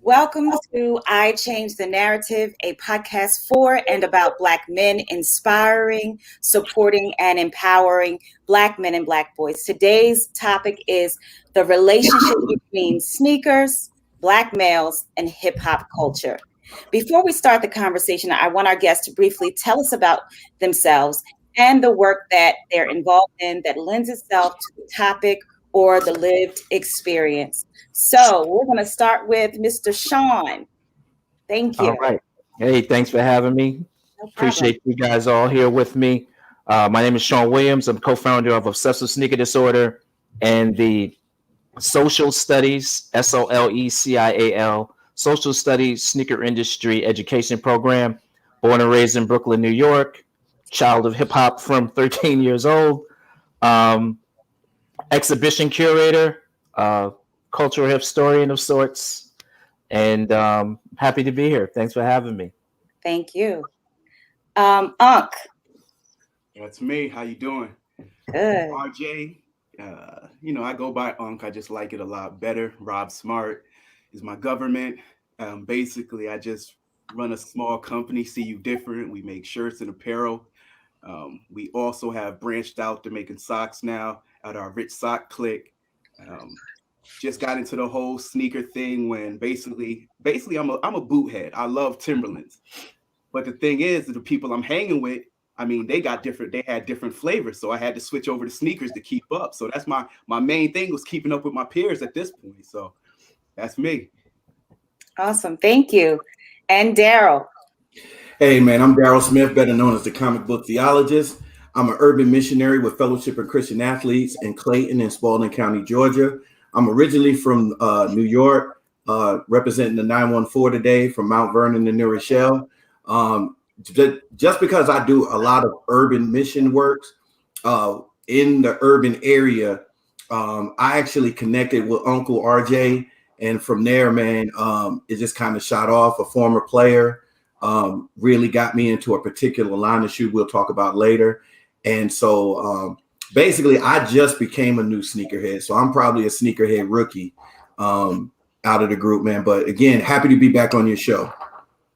Welcome to I Change the Narrative, a podcast for and about Black men, inspiring, supporting, and empowering Black men and Black boys. Today's topic is the relationship between sneakers, Black males, and hip hop culture. Before we start the conversation, I want our guests to briefly tell us about themselves and the work that they're involved in that lends itself to the topic or the lived experience. So we're going to start with Mr. Sean. Thank you. All right. Hey, thanks for having me. No problem. Appreciate you guys all here with me. My name is Sean Williams. I'm co-founder of Obsessive Sneaker Disorder and the Social Studies, SOLECIAL, Social Studies Sneaker Industry Education Program. Born and raised in Brooklyn, New York. Child of hip hop from 13 years old. Exhibition curator, cultural historian of sorts, and happy to be here. Thanks for having me. Thank you. Unc. That's me. How you doing? Good. RJ. I go by Unc. I just like it a lot better. Rob Smart is my government. Basically, I just run a small company, See You Different. We make shirts and apparel. We also have branched out to making socks now at our Rich Sock Clique. Just got into the whole sneaker thing when basically I'm a boot head. I love Timberlands. But the thing is, the people I'm hanging with, I mean, they had different flavors. So I had to switch over to sneakers to keep up. So that's my main thing, was keeping up with my peers at this point. So that's me. Awesome. Thank you. And Daryl. Hey, man, I'm Daryl Smith, better known as the comic book theologist. I'm an urban missionary with Fellowship of Christian Athletes in Clayton and Spalding County, Georgia. I'm originally from New York, representing the 914 today from Mount Vernon and New Rochelle. Just because I do a lot of urban mission works in the urban area, I actually connected with Uncle RJ. And from there, man, it just kind of shot off. A former player really got me into a particular line of shoe we'll talk about later. And so basically, I just became a new sneakerhead. So I'm probably a sneakerhead rookie out of the group, man. But again, happy to be back on your show.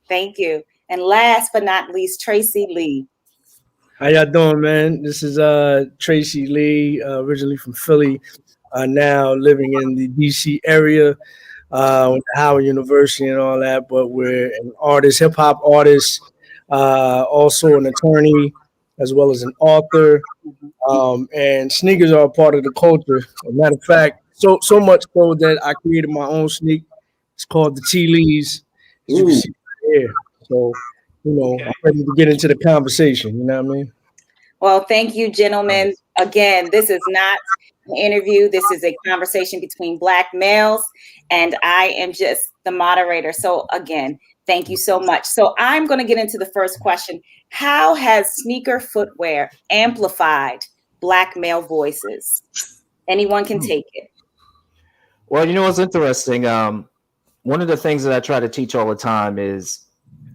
Thank you. And last but not least, Tracy Lee. How y'all doing, man? This is Tracy Lee, originally from Philly, now living in the DC area, with Howard University and all that. But we're an artist, hip hop artist, also an attorney, as well as an author. And sneakers are a part of the culture. As a matter of fact, so much so that I created my own sneak. It's called the T Lees. As you can see right here. So, I'm ready to get into the conversation. You know what I mean? Well, thank you, gentlemen. Again, this is not an interview. This is a conversation between Black males, and I am just the moderator. So again, thank you so much. So I'm going to get into the first question. How has sneaker footwear amplified Black male voices? Anyone can take it. Well, you know what's interesting? One of the things that I try to teach all the time is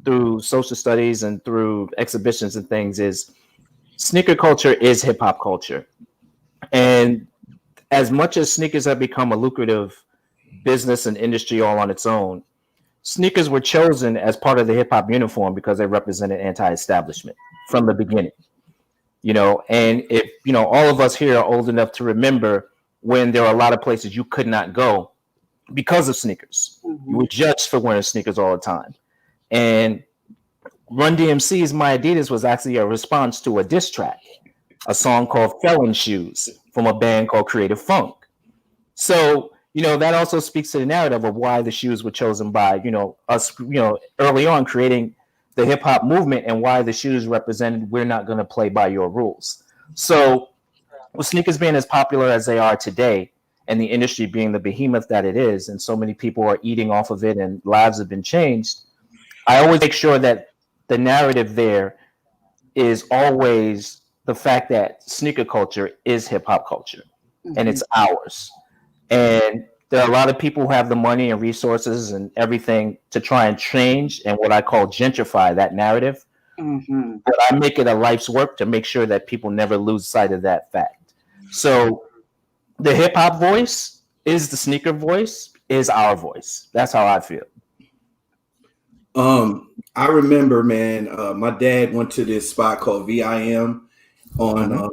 through social studies and through exhibitions and things is sneaker culture is hip hop culture. And as much as sneakers have become a lucrative business and industry all on its own, sneakers were chosen as part of the hip hop uniform because they represented anti-establishment from the beginning. And if, all of us here are old enough to remember when there were a lot of places you could not go because of sneakers. You were judged for wearing sneakers all the time. And Run DMC's My Adidas was actually a response to a diss track, a song called Felon Shoes from a band called Creative Funk. So, that also speaks to the narrative of why the shoes were chosen by, us, early on creating the hip hop movement, and why the shoes represented, we're not going to play by your rules. So with sneakers being as popular as they are today, and the industry being the behemoth that it is, and so many people are eating off of it and lives have been changed, I always make sure that the narrative there is always the fact that sneaker culture is hip hop culture, and it's ours. And there are a lot of people who have the money and resources and everything to try and change and what I call gentrify that narrative. But I make it a life's work to make sure that people never lose sight of that fact. So the hip hop voice is the sneaker voice. is our voice. That's how I feel. I remember, man, my dad went to this spot called VIM on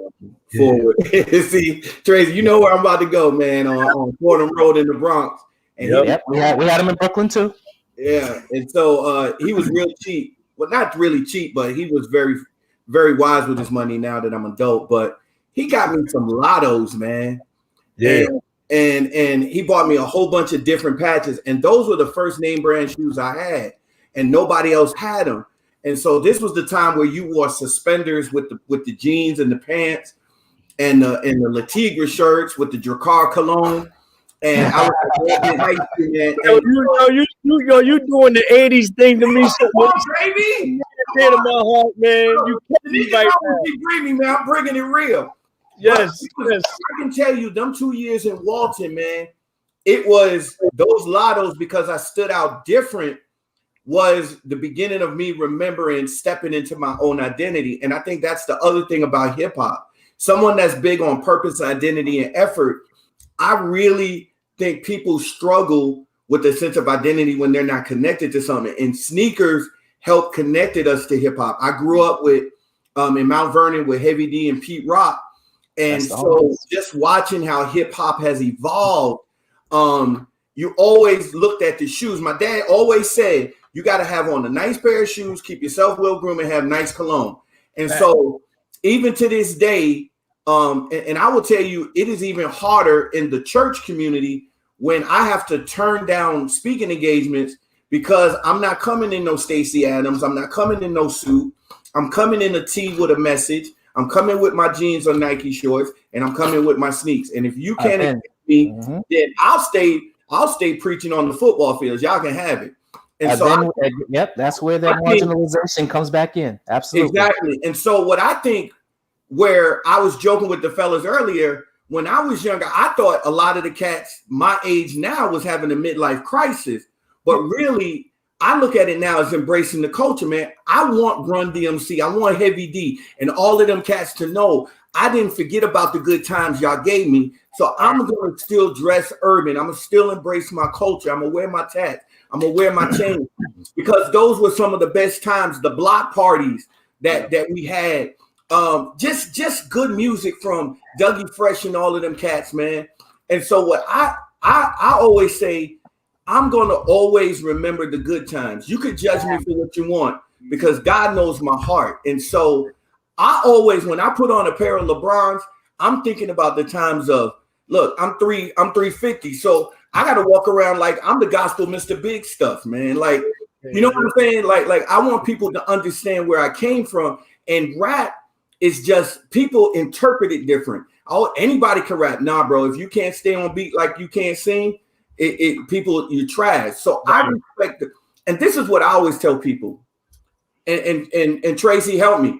Forward. See, Tracy, you know where I'm about to go, man, on Fordham Road in the Bronx. And we had him in Brooklyn too. Yeah, and so he was real cheap. Well, not really cheap, but he was very, very wise with his money now that I'm an adult. But he got me some lottos, man. Yeah. And he bought me a whole bunch of different patches. And those were the first name brand shoes I had. And nobody else had them. And so this was the time where you wore suspenders with the jeans and the pants and the Le Tigre shirts with the Dracar cologne. And I was you doing the 80s thing to me. So baby. In my heart, man. You kidding me right now. Man. I'm bringing it real. Yes. I can tell you, them 2 years in Walton, man, it was those lottos because I stood out different was the beginning of me remembering stepping into my own identity. And I think that's the other thing about hip hop. Someone that's big on purpose, identity, and effort. I really think people struggle with a sense of identity when they're not connected to something. And sneakers helped connected us to hip hop. I grew up with in Mount Vernon with Heavy D and Pete Rock. And so just watching how hip hop has evolved, you always looked at the shoes. My dad always said, you got to have on a nice pair of shoes, keep yourself well groomed, and have nice cologne. And so even to this day, and I will tell you, it is even harder in the church community when I have to turn down speaking engagements because I'm not coming in no Stacey Adams. I'm not coming in no suit. I'm coming in a tee with a message. I'm coming with my jeans or Nike shorts, and I'm coming with my sneaks. And if you can't accept me, then I'll stay preaching on the football fields. Y'all can have it. And so that's where that marginalization comes back in. Absolutely. Exactly. And so what I think, where I was joking with the fellas earlier, when I was younger, I thought a lot of the cats my age now was having a midlife crisis. But really, I look at it now as embracing the culture, man. I want Run DMC. I want Heavy D and all of them cats to know I didn't forget about the good times y'all gave me. So I'm going to still dress urban. I'm going to still embrace my culture. I'm going to wear my tats. I'm going to wear my chain because those were some of the best times, the block parties that we had. Just good music from Dougie Fresh and all of them cats, man. And so what I always say, I'm going to always remember the good times. You could judge me for what you want because God knows my heart. And so I always, when I put on a pair of Lebrons, I'm thinking about the times of, look, I'm 350. So I got to walk around like I'm the gospel Mr. Big stuff, man. Like, you know what I'm saying? Like I want people to understand where I came from. And rap is just, people interpret it different. Anybody can rap. Nah, bro, if you can't stay on beat like you can't sing, people, you trash. So I respect it. And this is what I always tell people. And Tracy, help me.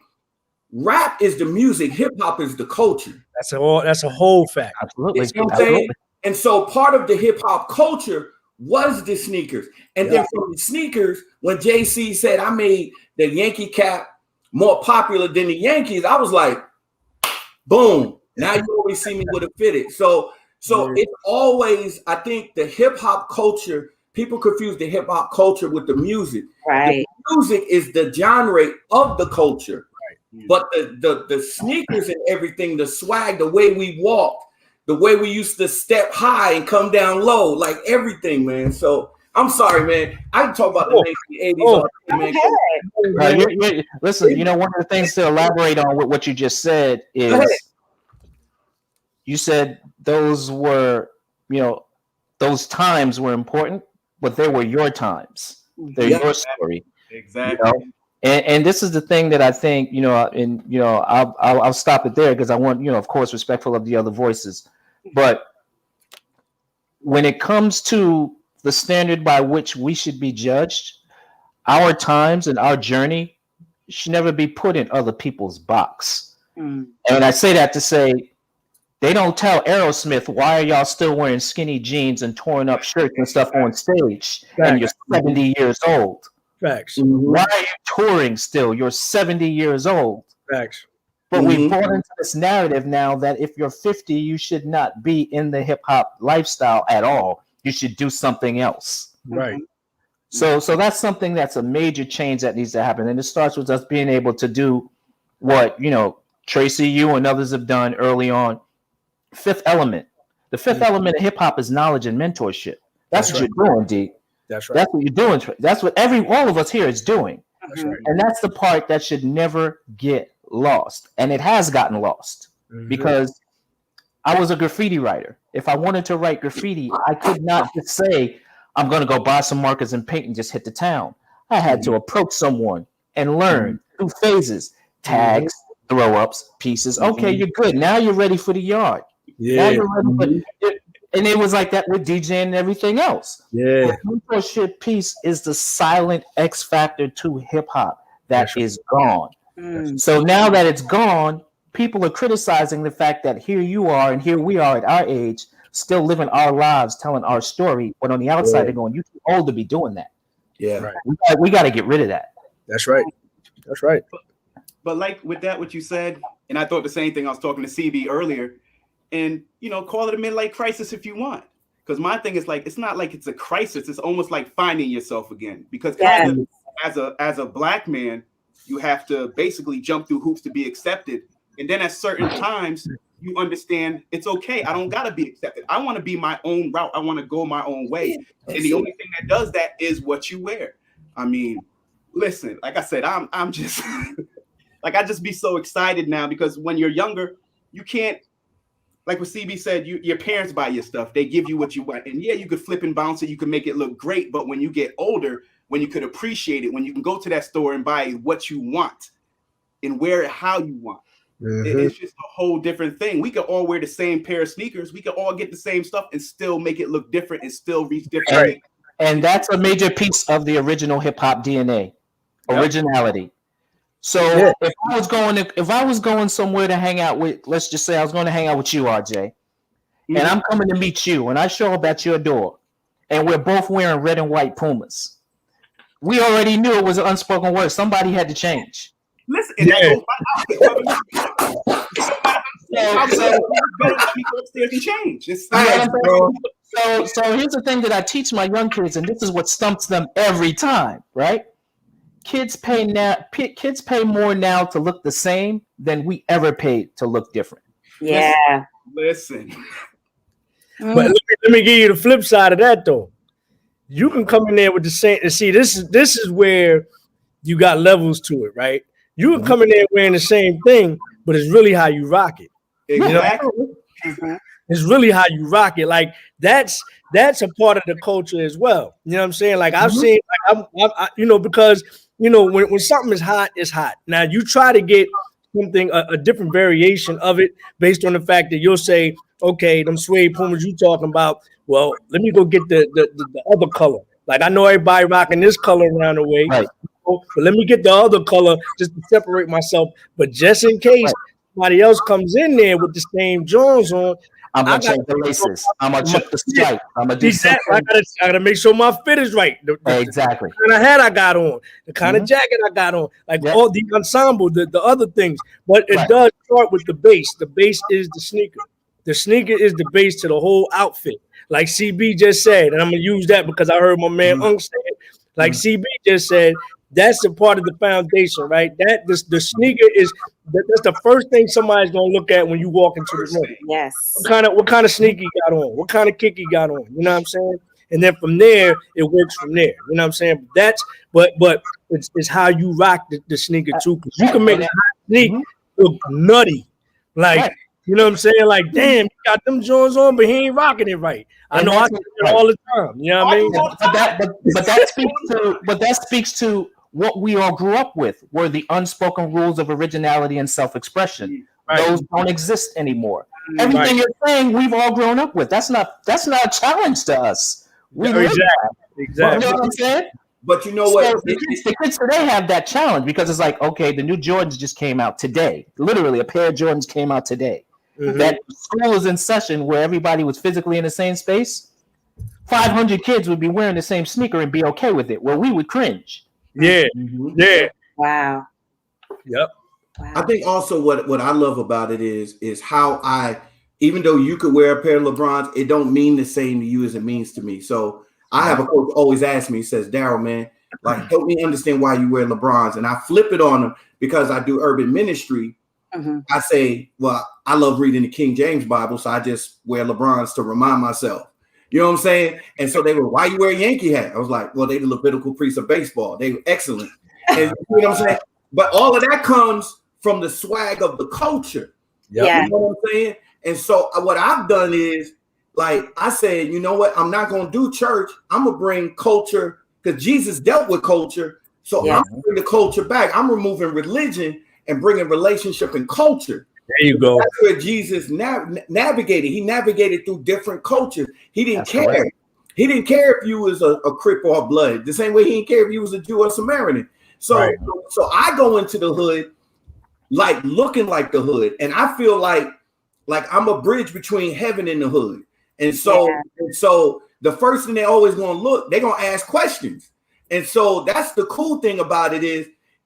Rap is the music. Hip hop is the culture. That's a whole fact. Absolutely. You know what I'm saying? And so part of the hip hop culture was the sneakers. And then from the sneakers, when JC said I made the Yankee cap more popular than the Yankees, I was like, boom. Now you always see me with a fitted. So it's always, I think the hip hop culture, people confuse the hip hop culture with the music. Right. The music is the genre of the culture. Right. But the sneakers and everything, the swag, the way we walk, the way we used to step high and come down low, like everything, man. So I'm sorry, man. I can talk about the 1980s all day, man. Listen, you know, one of the things to elaborate on what you just said is you said those were, you know, those times were important, but they were your times. They're your story. Exactly. You know? And this is the thing that I think, you know, and, you know, I'll stop it there because I want, you know, of course, respectful of the other voices. But when it comes to the standard by which we should be judged, our times and our journey should never be put in other people's box. And I say that to say, they don't tell Aerosmith, why are y'all still wearing skinny jeans and torn up shirts and stuff on stage and you're 70 years old? Facts. Why are you touring still? You're 70 years old. Facts. But we bought into this narrative now that if you're 50, you should not be in the hip hop lifestyle at all. You should do something else. Right. So that's something that's a major change that needs to happen. And it starts with us being able to do what, Tracy, you and others have done early on. Fifth element. The fifth element of hip hop is knowledge and mentorship. That's what you're doing, D. That's right. That's what you're doing. That's what all of us here is doing. That's right. And that's the part that should never get lost. And it has gotten lost because I was a graffiti writer. If I wanted to write graffiti, I could not just say, I'm going to go buy some markers and paint and just hit the town. I had to approach someone and learn through phases, tags, throw ups, pieces. Okay, you're good. Now you're ready for the yard. Yeah. And it was like that with DJing and everything else. Yeah. The mentorship piece is the silent X factor to hip hop that is gone. So now that it's gone, people are criticizing the fact that here you are and here we are at our age, still living our lives, telling our story. But on the outside, they're going, "You're too old to be doing that." Yeah. Right. We got to get rid of that. That's right. That's right. But like with that, what you said, and I thought the same thing. I was talking to CB earlier, and call it a midlife crisis if you want. Because my thing is like, it's not like it's a crisis. It's almost like finding yourself again. Because as a black man, you have to basically jump through hoops to be accepted. And then at certain times, you understand it's okay. I don't gotta be accepted. I want to be my own route. I want to go my own way. And the only thing that does that is what you wear. I mean, listen, like I said, I'm just like, I just be so excited now because when you're younger, you can't, like what CB said, your parents buy your stuff. They give you what you want. And yeah, you could flip and bounce it. You can make it look great. But when you get older, when you could appreciate it, when you can go to that store and buy what you want and wear it how you want, it's just a whole different thing. We could all wear the same pair of sneakers. We could all get the same stuff and still make it look different and still reach different. Right. And that's a major piece of the original hip hop DNA, originality. So if I was going somewhere to hang out with, let's just say I was going to hang out with you, RJ, and I'm coming to meet you, and I show up at your door, and we're both wearing red and white Pumas. We already knew it was an unspoken word. Somebody had to change. Listen, and that goes So here's the thing that I teach my young kids, and this is what stumps them every time, right? Kids pay more now to look the same than we ever paid to look different. Yeah. Listen. But let me give you the flip side of that though. You can come in there with the same. See, this is where you got levels to it, right? You can come in there wearing the same thing, but it's really how you rock it. Exactly. It's really how you rock it. Like that's a part of the culture as well. You know what I'm saying? Like I've seen, like, because when something is hot, it's hot. Now you try to get something a different variation of it based on the fact that you'll say, okay, them suede Pumas you talking about. Well, let me go get the other color. Like I know everybody rocking this color around the way. Right. But let me get the other color just to separate myself. But just in case somebody else comes in there with the same Jones on, I'm gonna change the laces. I'm gonna check the stripe. I'm gonna do something. I gotta make sure my fit is right. Exactly. The kind of hat I got on, the kind of jacket I got on, like all the ensemble, the other things. But it does start with the base. The base is the sneaker. The sneaker is the base to the whole outfit. Like CB just said, and I'm gonna use that because I heard my man Unk say it. Like CB just said, that's a part of the foundation, right? That the sneaker is that's the first thing somebody's gonna look at when you walk into the room. Yes. What kind of sneaker you got on? What kind of kick you got on? You know what I'm saying? And then from there, it works from there. You know what I'm saying? But it's how you rock the sneaker too. Because you can make a hot sneaker look nutty, like. You know what I'm saying? Like, damn, you got them Jones on, but he ain't rocking it right. I know I do it all the time. You know what I mean? But that speaks to what we all grew up with, were the unspoken rules of originality and self-expression. Right. Those don't exist anymore. Everything you're saying, we've all grown up with. That's not a challenge to us. Exactly. You know what I'm saying? But you know what? So the kids today have that challenge because it's like, okay, the new Jordans just came out today. Literally, a pair of Jordans came out today. That school is in session where everybody was physically in the same space. 500 kids would be wearing the same sneaker and be okay with it. Well, we would cringe. Yeah. Wow. Yep. Wow. I think also what I love about it is how I even though you could wear a pair of LeBrons, it don't mean the same to you as it means to me. So I have a coach always ask me, he says, Daryl, man, like, help me understand why you wear LeBrons. And I flip it on him because I do urban ministry. I say, well, I love reading the King James Bible, so I just wear LeBrons to remind myself. You know what I'm saying? And so they were, why you wear a Yankee hat? I was like, well, they the Levitical priests of baseball. They were excellent. And you know what I'm saying? But all of that comes from the swag of the culture. Yeah. You know what I'm saying? And so what I've done is, like, I said, you know what? I'm not going to do church. I'm going to bring culture because Jesus dealt with culture. So I'm going to bring the culture back. I'm removing religion and bringing relationship and culture. There you go. That's where Jesus navigated. He navigated through different cultures. He didn't care. Correct. He didn't care if you was a Crip or blood. The same way he didn't care if you was a Jew or Samaritan. So, so I go into the hood like looking like the hood, and I feel like I'm a bridge between heaven and the hood. And so, so the first thing they always gonna look, they're gonna ask questions. And so that's the cool thing about it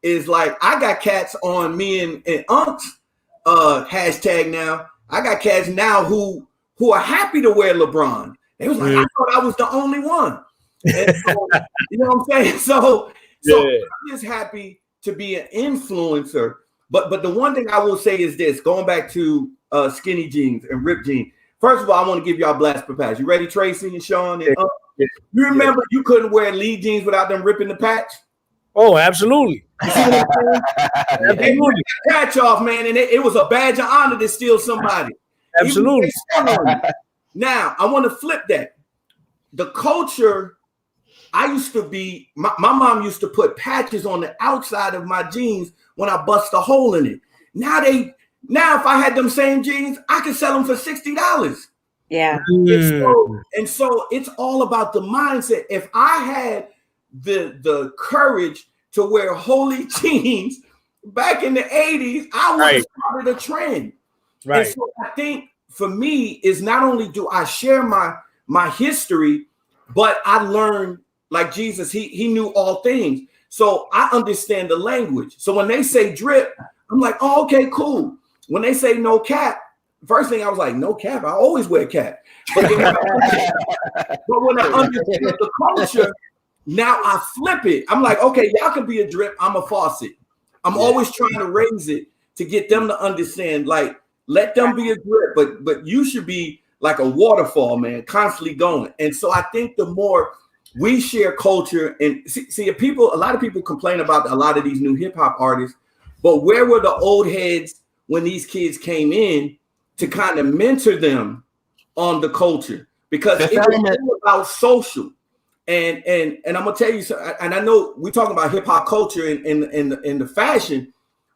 is like I got cats on me and Unc's hashtag now. I got cats now who are happy to wear LeBron. They was like, I thought I was the only one. And so, you know what I'm saying? So I'm just happy to be an influencer. But the one thing I will say is this, going back to skinny jeans and ripped jeans. First of all, I want to give y'all blast for patch. You ready, Tracy and Sean? And, you remember you couldn't wear lead jeans without them ripping the patch? Oh, absolutely. You see what I'm saying? They ripped the patch off, man, and it was a badge of honor to steal somebody. Absolutely. Now, I want to flip that. The culture, I used to be, my mom used to put patches on the outside of my jeans when I bust a hole in it. Now if I had them same jeans, I could sell them for $60. Yeah. And so it's all about the mindset. If I had the courage to wear holy jeans back in the 80s, I would have started a trend. Right. And so I think for me is not only do I share my history, but I learned like Jesus, he knew all things. So I understand the language. So when they say drip, I'm like, oh, okay, cool. When they say no cap, first thing I was like, no cap. I always wear cap. But when I understand the culture, now I flip it. I'm like, okay, y'all can be a drip. I'm a faucet. I'm always trying to raise it to get them to understand, like, let them be a drip, but you should be like a waterfall, man, constantly going. And so I think the more we share culture and see a lot of people complain about a lot of these new hip hop artists, but where were the old heads when these kids came in to kind of mentor them on the culture? Because it's all about social. And I'm gonna tell you, and I know we're talking about hip hop culture in the fashion,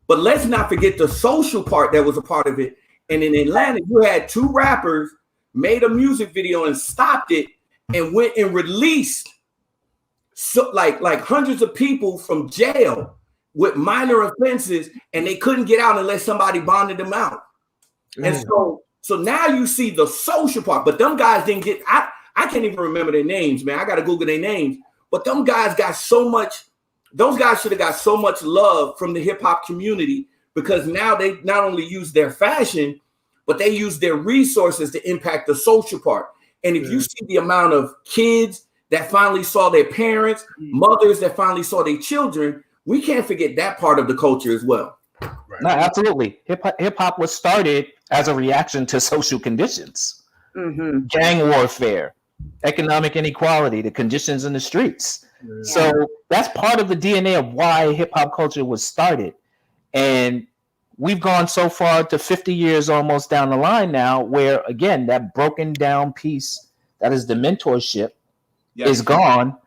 but let's not forget the social part that was a part of it. And in Atlanta, you had two rappers made a music video and stopped it and went and released like hundreds of people from jail with minor offenses, and they couldn't get out unless somebody bonded them out. And so now you see the social part, but them guys didn't get. I can't even remember their names, man. I got to Google their names. But them guys got so much. Those guys should have got so much love from the hip hop community because now they not only use their fashion, but they use their resources to impact the social part. And if you see the amount of kids that finally saw their parents, mothers that finally saw their children, we can't forget that part of the culture as well. Right. No, absolutely. Hip hop was started as a reaction to social conditions, gang warfare, economic inequality, the conditions in the streets. Yeah. So that's part of the DNA of why hip hop culture was started. And we've gone so far to 50 years almost down the line now, where again, that broken down piece that is the mentorship is gone.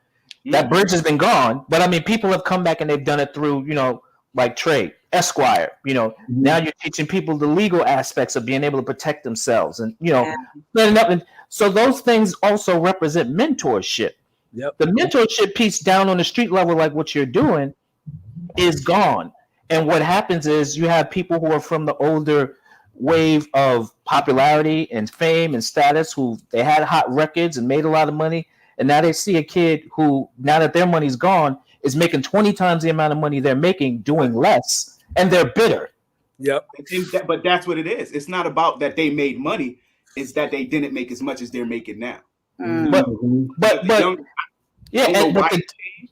That bridge has been gone. But I mean, people have come back and they've done it through, like trade, Esquire, now you're teaching people the legal aspects of being able to protect themselves and, setting up. And so those things also represent mentorship. Yep. The mentorship piece down on the street level, like what you're doing, is gone. And what happens is you have people who are from the older wave of popularity and fame and status who they had hot records and made a lot of money. And now they see a kid who, now that their money's gone, is making 20 times the amount of money they're making doing less. And they're bitter. Yep. But that's what it is. It's not about that they made money. is that they didn't make as much as they're making now. But the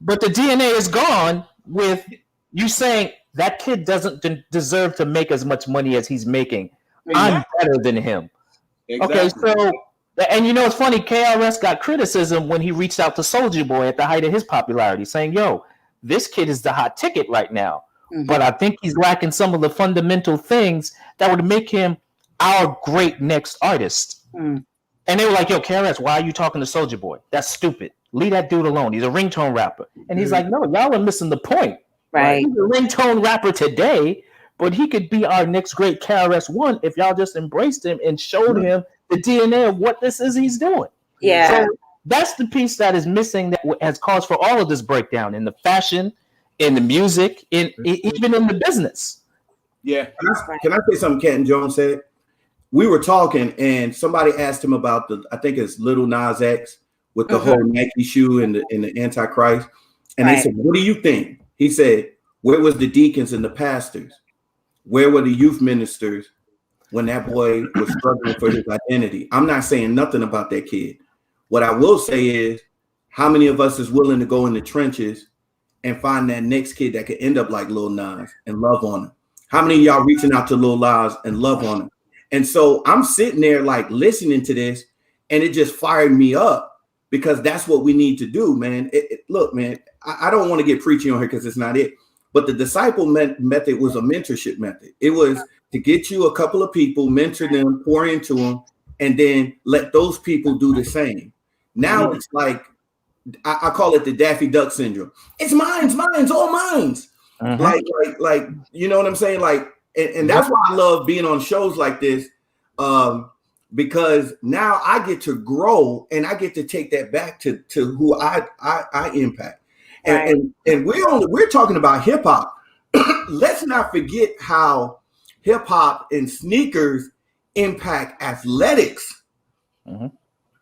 DNA is gone with you saying that kid doesn't deserve to make as much money as he's making. Exactly. I'm better than him. Exactly. Okay, so and you know it's funny. KRS got criticism when he reached out to Soulja Boy at the height of his popularity, saying, "Yo, this kid is the hot ticket right now, but I think he's lacking some of the fundamental things that would make him our great next artist." And they were like, "Yo, KRS, why are you talking to Soulja Boy? That's stupid. Leave that dude alone. He's a ringtone rapper." And he's like, "No, y'all are missing the point. Right? He's a ringtone rapper today, but he could be our next great KRS-One if y'all just embraced him and showed him the DNA of what this is he's doing." Yeah. So that's the piece that is missing that has caused for all of this breakdown in the fashion, in the music, even in the business. Yeah. Can I say something Canton Jones said? We were talking and somebody asked him about I think it's Little Nas X with the whole Nike shoe and the Antichrist. And they said, "What do you think?" He said, "Where was the deacons and the pastors? Where were the youth ministers when that boy was struggling for his identity?" I'm not saying nothing about that kid. What I will say is, how many of us is willing to go in the trenches and find that next kid that could end up like Lil Nas and love on him? How many of y'all reaching out to Lil Nas and love on him? And so I'm sitting there like listening to this, and it just fired me up because that's what we need to do, man. Look, man, I don't want to get preachy on here because it's not it. But the disciple method was a mentorship method. It was to get you a couple of people, mentor them, pour into them, and then let those people do the same. Now it's like, I call it the Daffy Duck syndrome. It's mine's, all mine's. Like, you know what I'm saying? Like, and that's why I love being on shows like this, because now I get to grow and I get to take that back to who I impact. And we're talking about hip hop. Let's not forget how hip hop and sneakers impact athletics.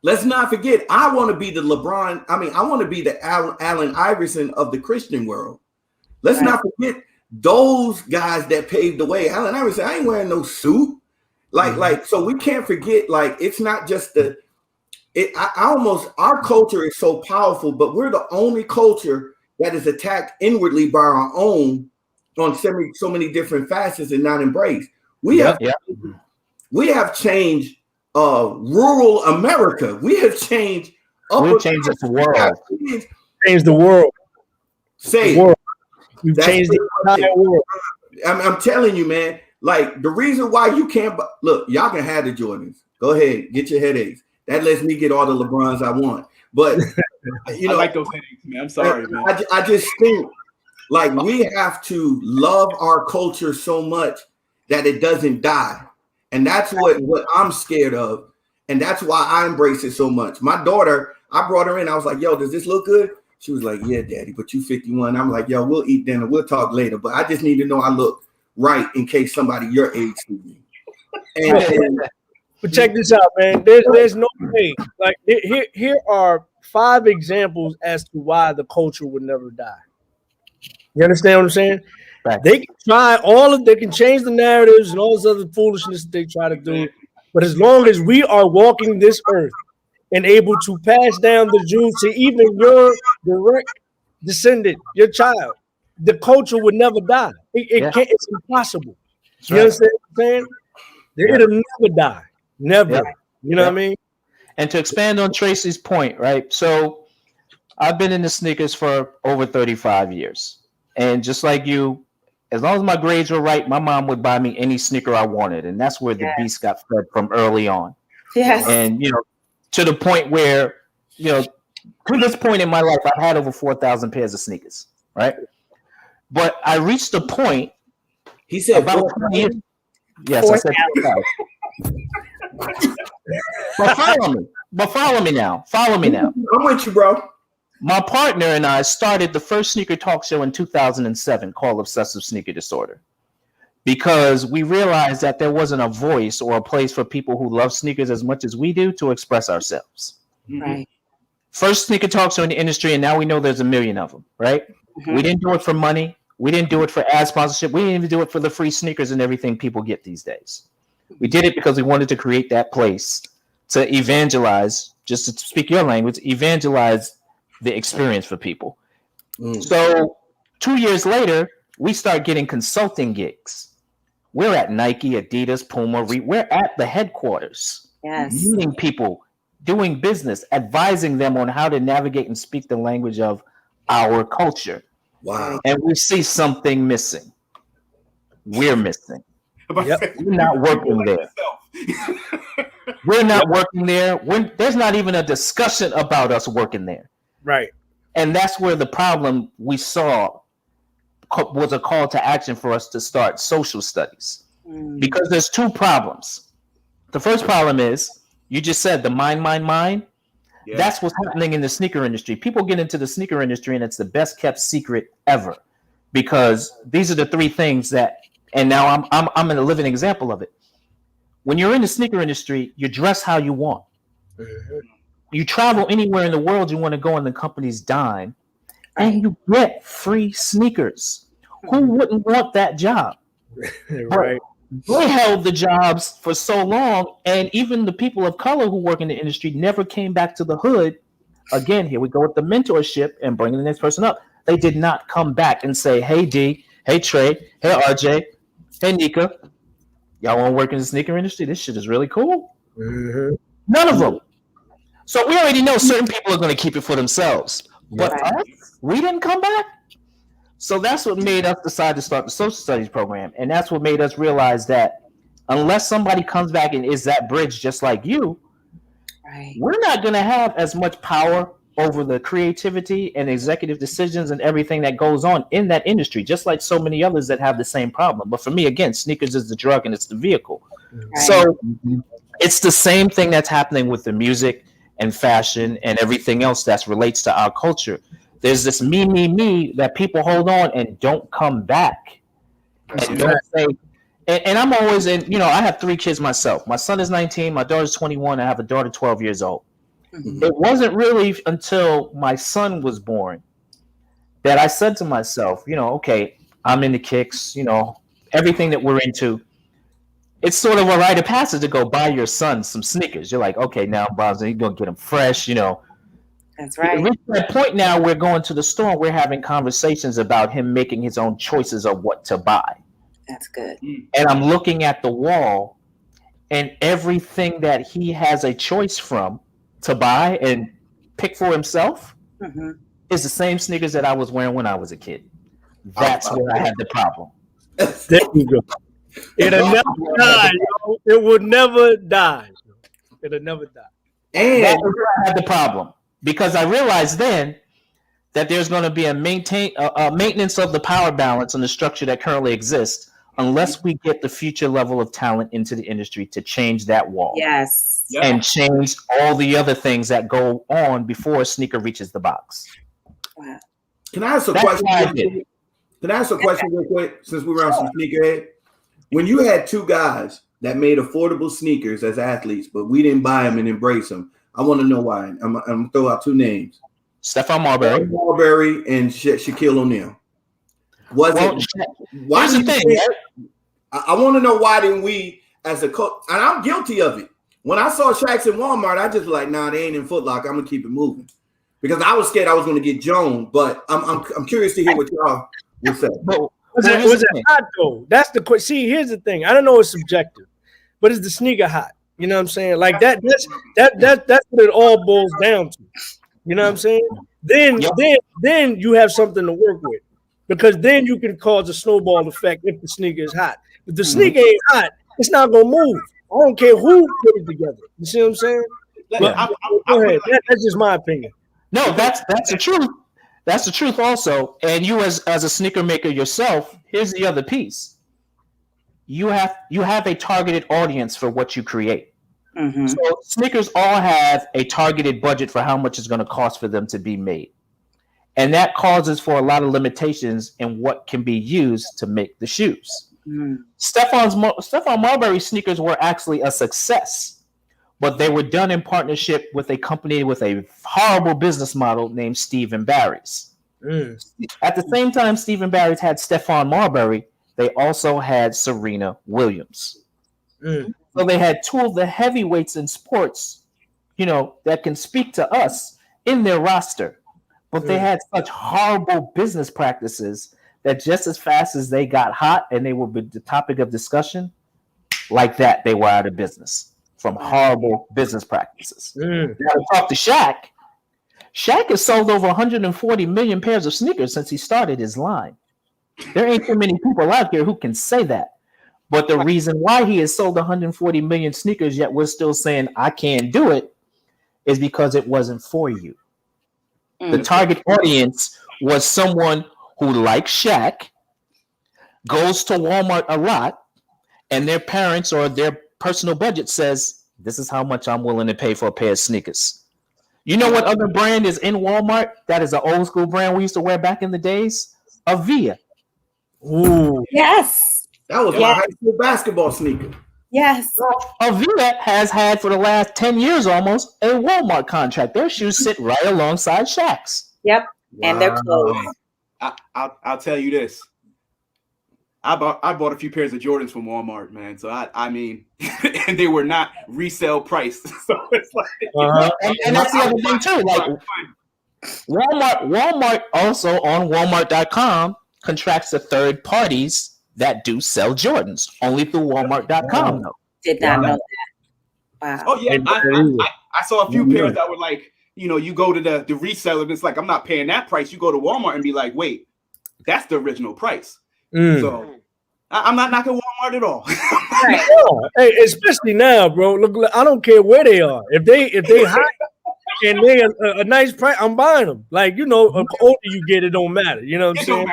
Let's not forget, I want to be the Lebron. I mean, I want to be the Allen Iverson of the Christian world. Let's not forget those guys that paved the way. Allen Iverson, I ain't wearing no suit. So we can't forget, like, it's not just our culture is so powerful, but we're the only culture that is attacked inwardly by our own on so many different facets and not embraced. We have changed rural America. We have changed. We've changed the world. Changed the world. Say the world. We've changed the entire world. I'm telling you, man. Like, the reason why you can't look, y'all can have the Jordans. Go ahead, get your headaches. That lets me get all the LeBrons I want. But you know, I like those headaches, man. I'm sorry, man. I just think like we have to love our culture so much that it doesn't die. And that's what I'm scared of. And that's why I embrace it so much. My daughter, I brought her in. I was like, "Yo, does this look good?" She was like, "Yeah, Daddy, but you 51. I'm like, "Yo, we'll eat dinner. We'll talk later. But I just need to know I look right in case somebody your age sees me." But check this out, man. There's no way. Like, here are 5 examples as to why the culture would never die. You understand what I'm saying? Right. They can try they can change the narratives and all this other foolishness that they try to do. But as long as we are walking this earth and able to pass down the Jews to even your direct descendant, your child, the culture would never die. It can't. It's impossible. You understand what I'm saying? It'll never die. Never. Yeah. You know what I mean? And to expand on Tracy's point, right? So I've been in the sneakers for over 35 years. And just like you, as long as my grades were right, my mom would buy me any sneaker I wanted. And that's where the beast got fed from early on. Yes. And, to the point where, to this point in my life, I've had over 4,000 pairs of sneakers, right? But I reached a point. He said about 20 years. Yes, 4, I said 4,000. But follow me now. I'm with you, bro. My partner and I started the first sneaker talk show in 2007 called Obsessive Sneaker Disorder, because we realized that there wasn't a voice or a place for people who love sneakers as much as we do to express ourselves. Right. First sneaker talk show in the industry, and now we know there's a million of them, right? We didn't do it for money. We didn't do it for ad sponsorship. We didn't even do it for the free sneakers and everything people get these days. We did it because we wanted to create that place to evangelize, just to speak your language, evangelize the experience for people. So 2 years later, we start getting consulting gigs. We're at Nike, Adidas, Puma. We're at the headquarters, meeting people, doing business, advising them on how to navigate and speak the language of our culture. Wow. And we see something missing. We're missing. Yep. We're not working there. We're not working there. There's not even a discussion about us working there. Right. And that's where the problem we saw was a call to action for us to start social studies. Because there's two problems. The first problem is, you just said the mind. Yeah. That's what's happening in the sneaker industry. People get into the sneaker industry and it's the best kept secret ever, because these are the three things that, and now I'm a living example of it. When you're in the sneaker industry, you dress how you want. You travel anywhere in the world you want to go on the company's dime, and you get free sneakers. Who wouldn't want that job? Right. They held the jobs for so long, and even the people of color who work in the industry never came back to the hood. Again, here we go with the mentorship and bringing the next person up. They did not come back and say, hey, D, hey, Trey, hey, RJ, hey, Nika, y'all want to work in the sneaker industry? This shit is really cool. None of them. So we already know certain people are going to keep it for themselves. But us, we didn't come back. So that's what made us decide to start the social studies program. And that's what made us realize that unless somebody comes back and is that bridge just like you, we're not going to have as much power over the creativity and executive decisions and everything that goes on in that industry, just like so many others that have the same problem. But for me, again, sneakers is the drug and it's the vehicle. So it's the same thing that's happening with the music and fashion and everything else that relates to our culture. There's this me that people hold on and don't come back. And don't say, and I'm always in, I have 3 kids myself. My son is 19, my daughter's 21, I have a daughter 12 years old. It wasn't really until my son was born that I said to myself, okay, I'm into kicks, everything that we're into. It's sort of a rite of passage to go buy your son some sneakers. You're like, okay, now Bob's you're gonna get them fresh, That's right. At that point now, we're going to the store and we're having conversations about him making his own choices of what to buy. That's good. And I'm looking at the wall, and everything that he has a choice from to buy and pick for himself is the same sneakers that I was wearing when I was a kid. That's where I had the problem. There you go. It'll never die. It would never die. It'll never die. And that's where I had the problem, because I realized then that there's going to be a maintenance of the power balance and the structure that currently exists unless we get the future level of talent into the industry to change that wall. Yes. And change all the other things that go on before a sneaker reaches the box. Wow. Can I ask a question? Can I ask a question real quick, since we were on some sneakerhead? When you had 2 guys that made affordable sneakers as athletes, but we didn't buy them and embrace them, I want to know why. I'm going to throw out 2 names. Stephon Marbury. And Shaquille O'Neal. Why here's the thing. I want to know, why didn't we, as a coach, and I'm guilty of it. When I saw Shaq's in Walmart, I just was like, nah, they ain't in Foot Locker. I'm gonna keep it moving, because I was scared I was gonna get Joan. But I'm curious to hear what y'all would say. Was it hot though? That's the question. See, here's the thing. I don't know it's subjective, but is the sneaker hot? You know what I'm saying? Like that's what it all boils down to. You know what I'm saying? Then you have something to work with, because then you can cause a snowball effect if the sneaker is hot. If the sneaker ain't hot, it's not gonna move. I don't care who put it together. You see what I'm saying? Go ahead. That's just my opinion. No, that's the truth. That's the truth also. And you as a sneaker maker yourself, here's the other piece. You have a targeted audience for what you create. So sneakers all have a targeted budget for how much it's going to cost for them to be made. And that causes for a lot of limitations in what can be used to make the shoes. Stephon Marbury sneakers were actually a success, but they were done in partnership with a company with a horrible business model named Steve & Barry's. At the same time Steve & Barry's had Stephon Marbury, they also had Serena Williams. So they had two of the heavyweights in sports, that can speak to us in their roster. But they had such horrible business practices that just as fast as they got hot and they were the topic of discussion, like that, they were out of business from horrible business practices. Now to talk to Shaq. Shaq has sold over 140 million pairs of sneakers since he started his line. There ain't too many people out here who can say that. But the reason why he has sold 140 million sneakers, yet we're still saying I can't do it, is because it wasn't for you. The target audience was someone who, like Shaq, goes to Walmart a lot, and their parents or their personal budget says, this is how much I'm willing to pay for a pair of sneakers. You know what other brand is in Walmart that is an old school brand we used to wear back in the days? Avia. Ooh. Yes. That was my high school basketball sneaker. Yes. Avia has had for the last 10 years almost a Walmart contract. Their shoes sit right alongside Shaq's. Yep. Wow. And they're clothes. I'll tell you this. I bought a few pairs of Jordans from Walmart, man. So I mean, and they were not resale price. So it's like, and that's the other thing too. Like Walmart also on Walmart.com contracts to third parties that do sell Jordans only through Walmart.com. Though. Did not know that. Wow. Oh yeah, I saw a few pairs that were like, you go to the reseller and it's like, I'm not paying that price. You go to Walmart and be like, wait, that's the original price. So I'm not knocking Walmart at all. Hey, especially now, bro. Look, I don't care where they are. If they hot and they a nice price, I'm buying them. Like, the older you get, it don't matter. You know what I'm saying?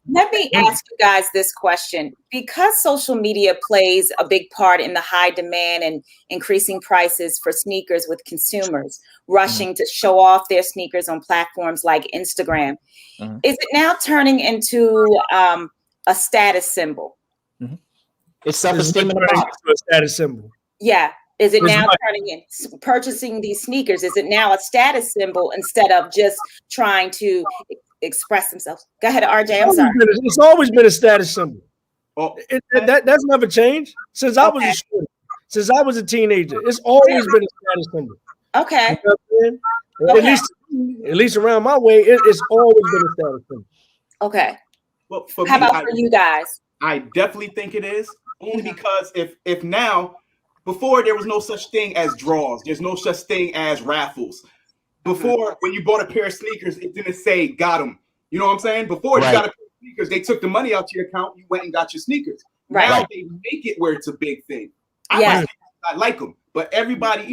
Let me ask you guys this question. Because social media plays a big part in the high demand and increasing prices for sneakers with consumers rushing to show off their sneakers on platforms like Instagram, is it now turning into a status symbol? It's self-esteem in a box. A status symbol. Yeah. Is it now turning in purchasing these sneakers? Is it now a status symbol instead of just trying to express themselves? Go ahead, RJ. I'm sorry. It's always been a status symbol. That's never changed since I was a student, since I was a teenager. It's always been a status symbol. Okay. You know at least around my way, it's always been a status symbol. Okay. Well, how about for you guys? I definitely think it is, only because if now. Before, there was no such thing as draws. There's no such thing as raffles. Before, when you bought a pair of sneakers, it didn't say got them. You know what I'm saying? Before you got a pair of sneakers, they took the money out your account. You went and got your sneakers. Now they make it where it's a big thing. I like them. But everybody,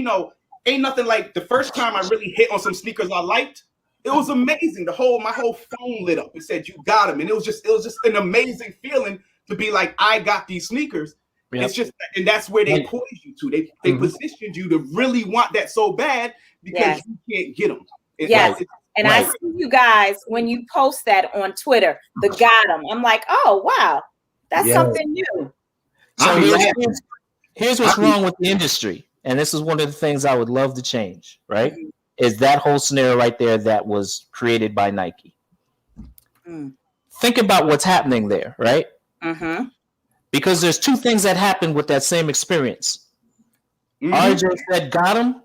ain't nothing like the first time I really hit on some sneakers I liked. It was amazing. My whole phone lit up. It said you got them. And it was just an amazing feeling to be like, I got these sneakers. Yep. It's just, and that's where they poised you to. They positioned you to really want that so bad because you can't get them. And I see you guys when you post that on Twitter, the got them. I'm like, oh wow, that's something new. So here's what's wrong with the industry, and this is one of the things I would love to change. Right, is that whole scenario right there that was created by Nike. Think about what's happening there, right? Because there's two things that happened with that same experience. RJ said, got him.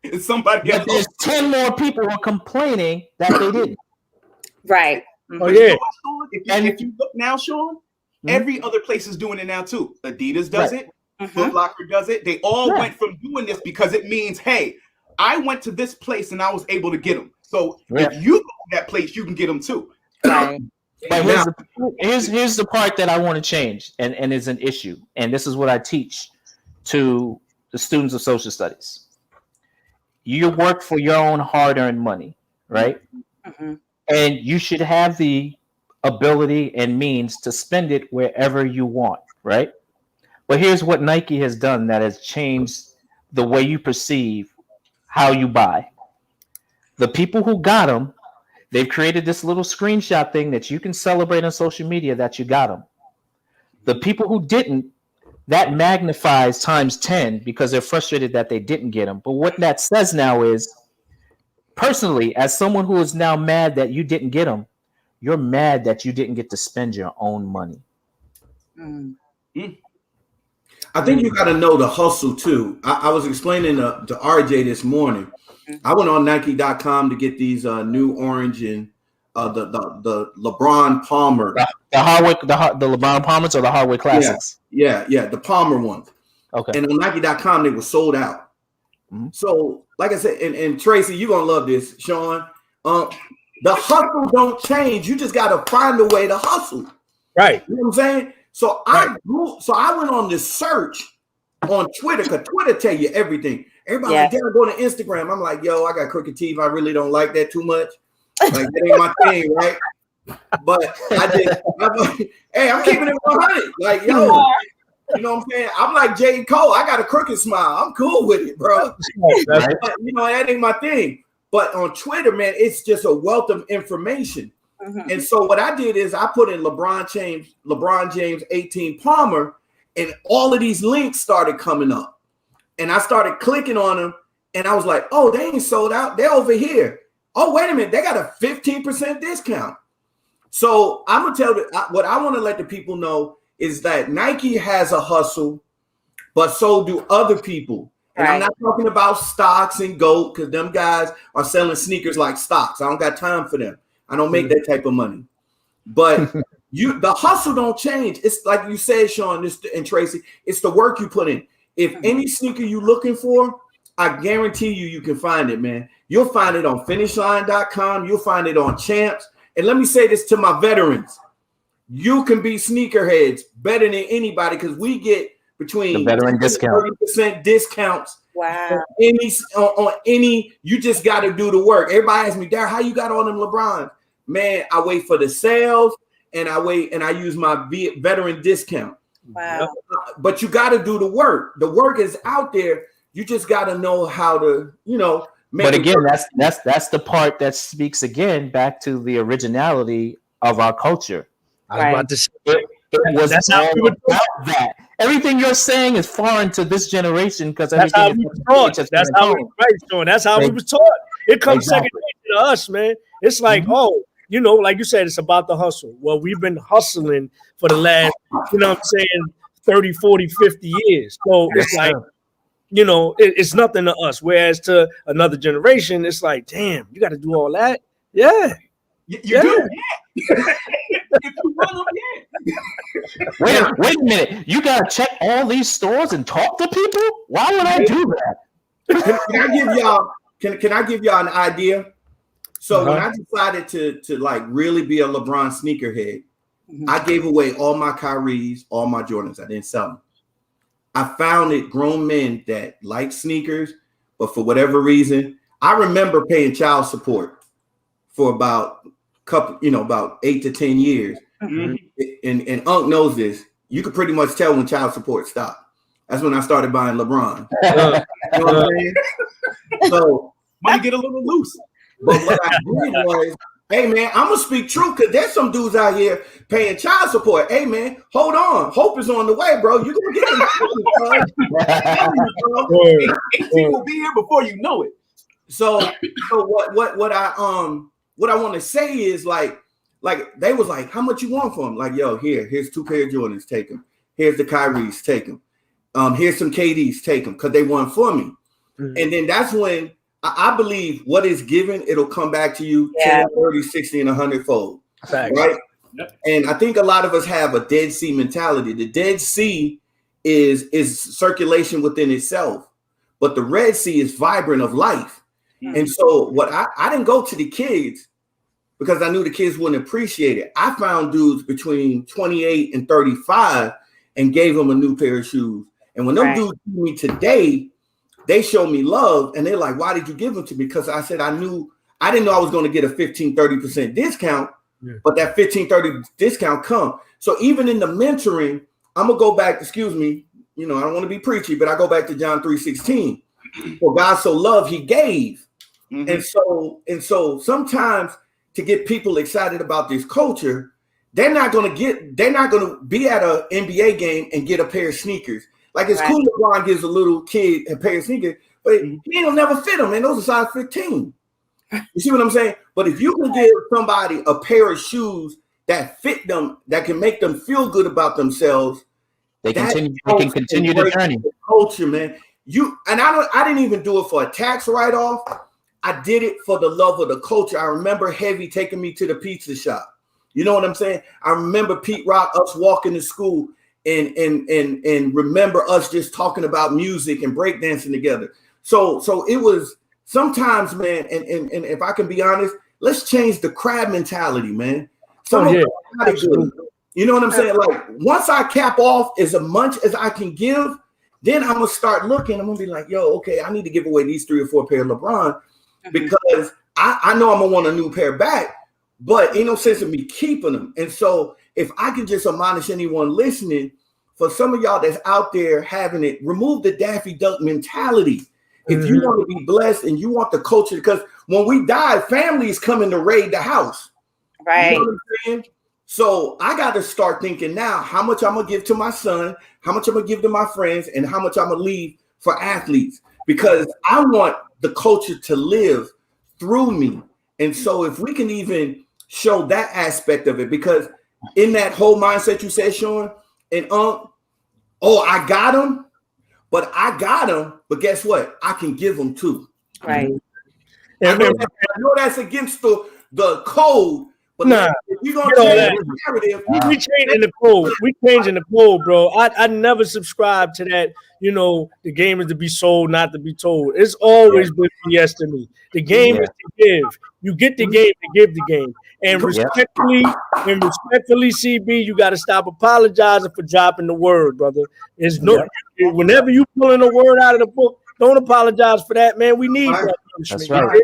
It's somebody else. But there's 10 more people who are complaining that they didn't. Right. Oh, yeah. If you look now, Sean, every other place is doing it now, too. Adidas does it. Foot Locker does it. They all went from doing this because it means, hey, I went to this place and I was able to get them. So if you go to that place, you can get them, too. Right. But here's the part that I want to change and is an issue. And this is what I teach to the students of social studies. You work for your own hard-earned money, right? And you should have the ability and means to spend it wherever you want, right? But here's what Nike has done that has changed the way you perceive how you buy. The people who got them, they've created this little screenshot thing that you can celebrate on social media that you got them. The people who didn't, that magnifies times 10 because they're frustrated that they didn't get them. But what that says now is, personally, as someone who is now mad that you didn't get them, you're mad that you didn't get to spend your own money. I think you got to know the hustle too. I was explaining to RJ this morning. I went on Nike.com to get these new orange and the LeBron Palmer. The LeBron Palmers or the Hardwood Classics? Yeah, the Palmer ones. Okay. And on Nike.com, they were sold out. Mm-hmm. So, like I said, and Tracy, you're going to love this, Sean. The hustle don't change. You just got to find a way to hustle. Right. You know what I'm saying? So I went on this search on Twitter, because Twitter tell you everything. Everybody like, damn, go to Instagram. I'm like, yo, I got crooked teeth. I really don't like that too much. Like, that ain't my thing, right? But I'm keeping it 100. Like, yo, you know what I'm saying? I'm like J. Cole. I got a crooked smile. I'm cool with it, bro. But, that ain't my thing. But on Twitter, man, it's just a wealth of information. Mm-hmm. And so what I did is I put in LeBron James 18 Palmer, and all of these links started coming up. And I started clicking on them, and I was like, oh, they ain't sold out. They're over here. Oh, wait a minute. They got a 15% discount. So I'm going to tell you what I want to let the people know is that Nike has a hustle, but so do other people. And I'm not talking about stocks and GOAT, because them guys are selling sneakers like stocks. I don't got time for them. I don't make that type of money. But the hustle don't change. It's like you said, Sean and Tracy, it's the work you put in. If any sneaker you're looking for, I guarantee you can find it, man. You'll find it on finishline.com. You'll find it on Champs. And let me say this to my veterans. You can be sneakerheads better than anybody, because we get between the veteran discount, 30% discounts. Wow. On any, you just got to do the work. Everybody asks me, Darryl, how you got all them LeBrons? Man, I wait for the sales, and I use my veteran discount. Wow. But you got to do the work. The work is out there. You just got to know how to, make But again, that's the part that speaks again back to the originality of our culture. I was about to say it was all about that. Everything you're saying is foreign to this generation, because that's how we was taught. That's how we That's how we was taught. It comes second nature to us, man. It's like, like you said, it's about the hustle. Well, we've been hustling for the last, 30, 40, 50 years. So it's like, it's nothing to us. Whereas to another generation, it's like, damn, you got to do all that? Yeah. You do? Yeah. If you run them, yeah. Wait a minute. You got to check all these stores and talk to people? Why would I do that? Can I give y'all an idea? So when I decided to like really be a LeBron sneakerhead, I gave away all my Kyries, all my Jordans. I didn't sell them. I found it grown men that like sneakers, but for whatever reason, I remember paying child support for about 8 to 10 years. Mm-hmm. And Unc knows this. You could pretty much tell when child support stopped. That's when I started buying LeBron. You know what I'm saying? So might get a little loose. But what I did was, hey man, I'm gonna speak truth, because there's some dudes out here paying child support. Hey man, hold on, hope is on the way, bro. You're gonna get it. 18 will be here before you know it. So what I want to say is like they was like, how much you want for them? Like, yo, here's 2 pair of Jordans, take them. Here's the Kyries, take them. Here's some KDs, take them, because they want for me. Mm-hmm. And then that's when I believe what is given, it'll come back to you 10, 30, 60, and 100-fold. Right? Yep. And I think a lot of us have a Dead Sea mentality. The Dead Sea is circulation within itself, but the Red Sea is vibrant of life. Mm-hmm. And so what I didn't go to the kids because I knew the kids wouldn't appreciate it. I found dudes between 28 and 35 and gave them a new pair of shoes. And when them dudes see me today, they show me love, and they're like, why did you give them to me? Because I said I didn't know I was going to get a 15-30% discount, but that 15-30 discount come. So even in the mentoring, I'm going to go back, excuse me, I don't want to be preachy, but I go back to John 3:16. For God so loved, he gave. Mm-hmm. And so sometimes to get people excited about this culture, they're not going to be at an NBA game and get a pair of sneakers. Like it's cool LeBron gives a little kid a pair of sneakers, but he'll never fit them, and those are size 15. You see what I'm saying? But if you can give somebody a pair of shoes that fit them, that can make them feel good about themselves, They That continue. They can continue the journey. The culture, man. I didn't even do it for a tax write-off. I did it for the love of the culture. I remember Heavy taking me to the pizza shop. You know what I'm saying? I remember Pete Rock, us walking to school, and remember us just talking about music and breakdancing together. So it was sometimes, man, and if I can be honest, let's change the crab mentality, man. You know what I'm saying? Like, once I cap off as much as I can give, then I'm gonna start looking. I'm gonna be like, yo, okay, I need to give away these 3 or 4 pair of Lebron because I know I'm gonna want a new pair back, but ain't no sense in me keeping them. And so if I can just admonish anyone listening, for some of y'all that's out there having it, remove the Daffy Duck mentality. If you want to be blessed and you want the culture, because when we die, families coming to raid the house. Right. You know what I'm saying? So I got to start thinking now how much I'm going to give to my son, how much I'm going to give to my friends, and how much I'm going to leave for athletes, because I want the culture to live through me. And so if we can even show that aspect of it, because in that whole mindset you said, Sean, and I got them, but guess what? I can give them too. Right. I know that's against the code. But if you're gonna change the narrative, we changing the code. We changing the code, bro. I never subscribe to that. You know, the game is to be sold, not to be told. It's always been BS to me. The game is to give. You get the game to give the game. And respectfully, CB, you got to stop apologizing for dropping the word, brother. It's whenever you pulling a word out of the book, don't apologize for that, man. We need that. That's right.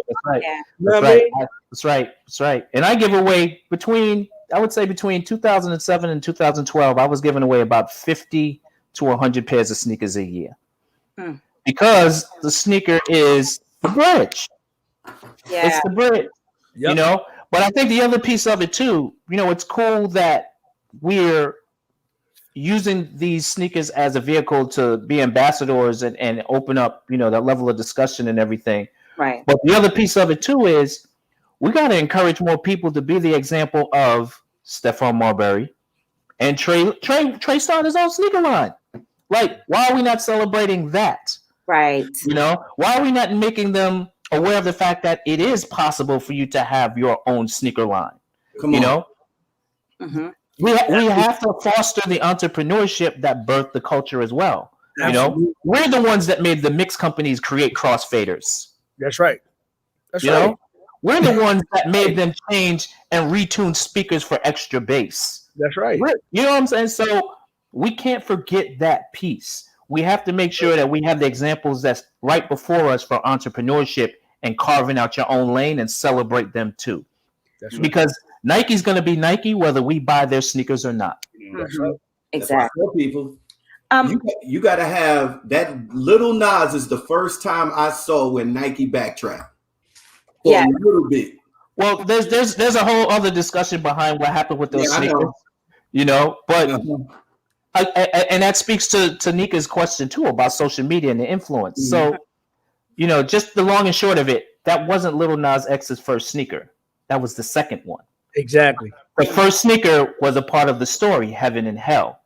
That's right. And I give away between 2007 and 2012, I was giving away about 50 to 100 pairs of sneakers a year. Because the sneaker is the bridge. Yeah. It's the bridge. Yep. You know, but I think the other piece of it too, you know, it's cool that we're using these sneakers as a vehicle to be ambassadors and open up, you know, that level of discussion and everything. Right. But the other piece of it too is we got to encourage more people to be the example of Stephon Marbury and Trey started his own sneaker line. Like, why are we not celebrating that? Right. You know, why are we not making them aware of the fact that it is possible for you to have your own sneaker line? You know, we have to foster the entrepreneurship that birthed the culture as well. Absolutely. You know, we're the ones that made the mix companies create crossfaders. That's right. That's you know, we're the ones that made them change and retune speakers for extra bass. That's right. You know what I'm saying? So we can't forget that piece. We have to make sure that we have the examples that's right before us for entrepreneurship and carving out your own lane and celebrate them too. That's right. Because Nike's going to be Nike whether we buy their sneakers or not. That's right. Exactly. That's people. You got to have that. Little Nas is the first time I saw when Nike backtracked. A little bit. Well, there's a whole other discussion behind what happened with those sneakers. You know, but and that speaks to Nika's question too about social media and the influence. So, you know, just the long and short of it, that wasn't Lil Nas X's first sneaker. That was the second one. Exactly. The first sneaker was a part of the story, Heaven and Hell.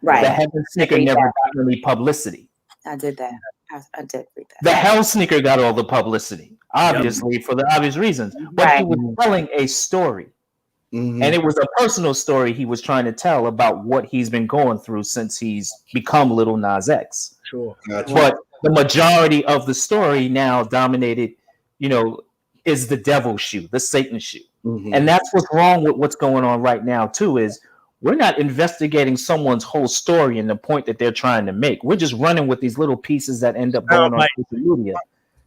Right. The Heaven sneaker never got any publicity. I did that. I did read that. The Hell sneaker got all the publicity, obviously, for the obvious reasons. But he was telling a story. And it was a personal story he was trying to tell about what he's been going through since he's become Lil Nas X. Sure. Gotcha. But the majority of the story now dominated, you know, is the devil's shoe, the Satan shoe. And that's what's wrong with what's going on right now, too, is we're not investigating someone's whole story and the point that they're trying to make. We're just running with these little pieces that end up going on social media.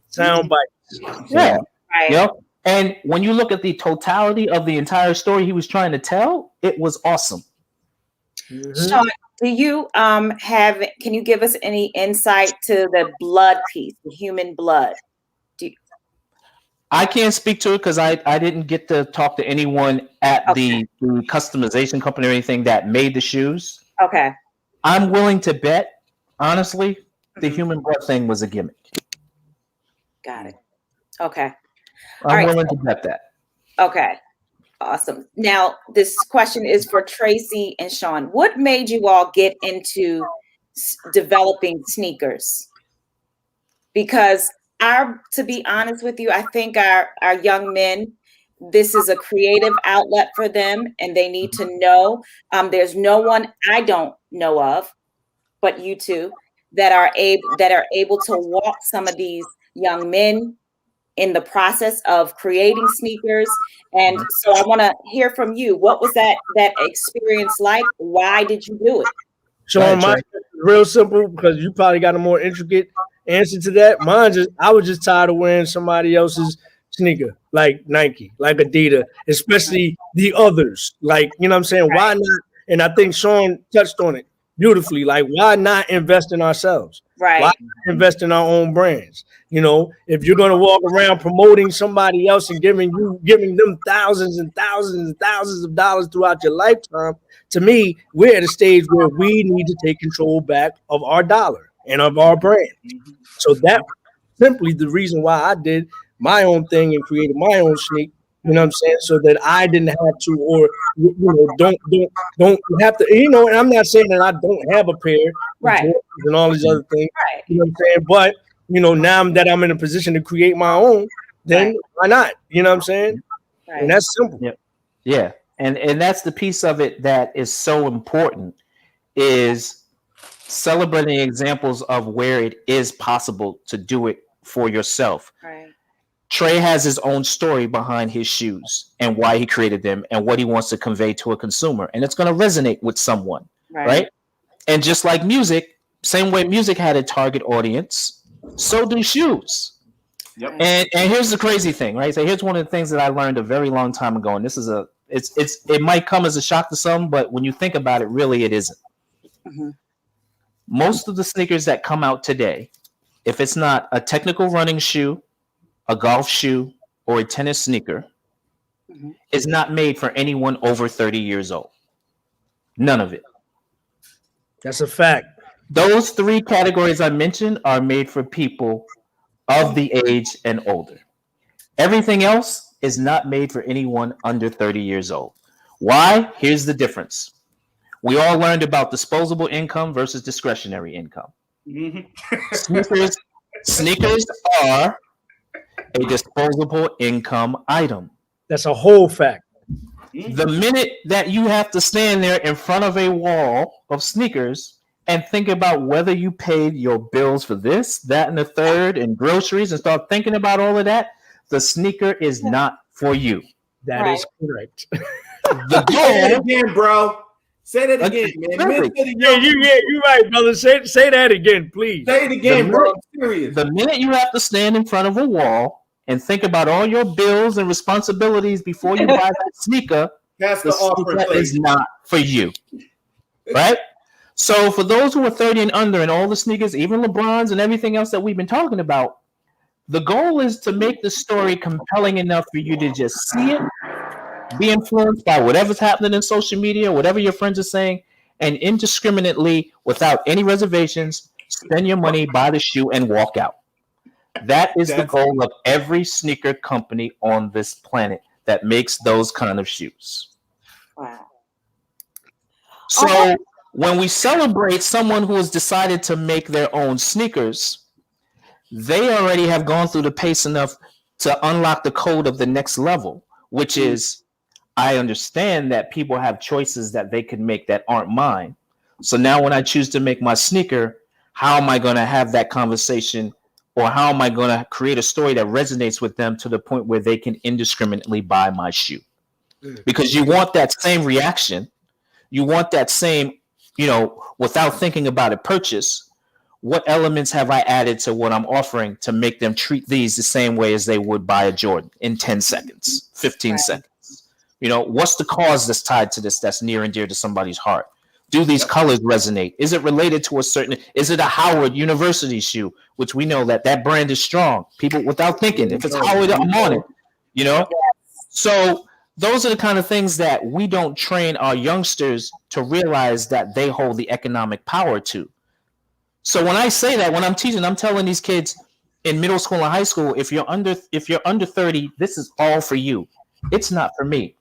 Sound bites. Yeah. Right. You know? And when you look at the totality of the entire story he was trying to tell, it was awesome. Sean, do you can you give us any insight to the blood piece, the human blood? I can't speak to it because I didn't get to talk to anyone at the customization company or anything that made the shoes. Okay. I'm willing to bet, honestly, the human blood thing was a gimmick. Got it. Okay. I'm willing to bet that. Okay. Awesome. Now, this question is for Tracy and Sean. What made you all get into developing sneakers? Because to be honest with you, I think our young men, this is a creative outlet for them, and they need to know. There's no one I don't know of, but you two, that are able to walk some of these young men in the process of creating sneakers. And so I want to hear from you. What was that experience like? Why did you do it? Sean, mine is real simple because you probably got a more intricate answer to that. I was just tired of wearing somebody else's sneaker, like Nike, like Adidas, especially the others. Like, you know what I'm saying? Why not? And I think Sean touched on it beautifully. Like, why not invest in ourselves? Right. Why not invest in our own brands? You know, if you're going to walk around promoting somebody else and giving them thousands and thousands and thousands of dollars throughout your lifetime, to me, we're at a stage where we need to take control back of our dollar and of our brand. So that's simply the reason why I did my own thing and created my own sneak. You know what I'm saying? So that I didn't have to, or don't have to, and I'm not saying that I don't have a pair, right, and all these other things. Right. You know what I'm saying? But now that I'm in a position to create my own, then why not? You know what I'm saying? Right. And that's simple. Yeah. And that's the piece of it that is so important, is celebrating examples of where it is possible to do it for yourself. Right. Trey has his own story behind his shoes and why he created them and what he wants to convey to a consumer. And it's going to resonate with someone, right? And just like music, same way music had a target audience, so do shoes. Yep. And here's the crazy thing, right? So here's one of the things that I learned a very long time ago. And this is it might come as a shock to some, but when you think about it, really it isn't. Mm-hmm. Most of the sneakers that come out today, if it's not a technical running shoe, a golf shoe, or a tennis sneaker, is not made for anyone over 30 years old. None of it. That's a fact. Those three categories I mentioned are made for people of the age and older. Everything else is not made for anyone under 30 years old. Why? Here's the difference. We all learned about disposable income versus discretionary income. Mm-hmm. Sneakers are a disposable income item. That's a whole fact. The minute that you have to stand there in front of a wall of sneakers and think about whether you paid your bills for this, that, and the third, and groceries, and start thinking about all of that, the sneaker is not for you. That is correct. The Say goal, that again, bro. Say that again, man. You're right, brother. Say that again, please. Say it again, bro. I'm serious. The minute you have to stand in front of a wall and think about all your bills and responsibilities before you buy that sneaker, That's the the offer, sneaker is not for you, right? So for those who are 30 and under and all the sneakers, even LeBrons and everything else that we've been talking about, the goal is to make the story compelling enough for you to just see it, be influenced by whatever's happening in social media, whatever your friends are saying, and indiscriminately, without any reservations, spend your money, buy the shoe, and walk out. That is the goal of every sneaker company on this planet that makes those kind of shoes. Wow. So when we celebrate someone who has decided to make their own sneakers, they already have gone through the pace enough to unlock the code of the next level, which is, I understand that people have choices that they can make that aren't mine. So now when I choose to make my sneaker, how am I going to have that conversation, or how am I going to create a story that resonates with them to the point where they can indiscriminately buy my shoe? Because you want that same reaction. You want that same, without thinking about it, purchase. What elements have I added to what I'm offering to make them treat these the same way as they would buy a Jordan in 10 seconds, 15 seconds? What's the cause that's tied to this that's near and dear to somebody's heart? Do these colors resonate? Is it related to is it a Howard University shoe, which we know that brand is strong? People without thinking, if it's Howard, I'm on it, So those are the kind of things that we don't train our youngsters to realize that they hold the economic power to. So when I say that, when I'm teaching, I'm telling these kids in middle school and high school, if you're under 30, this is all for you. It's not for me.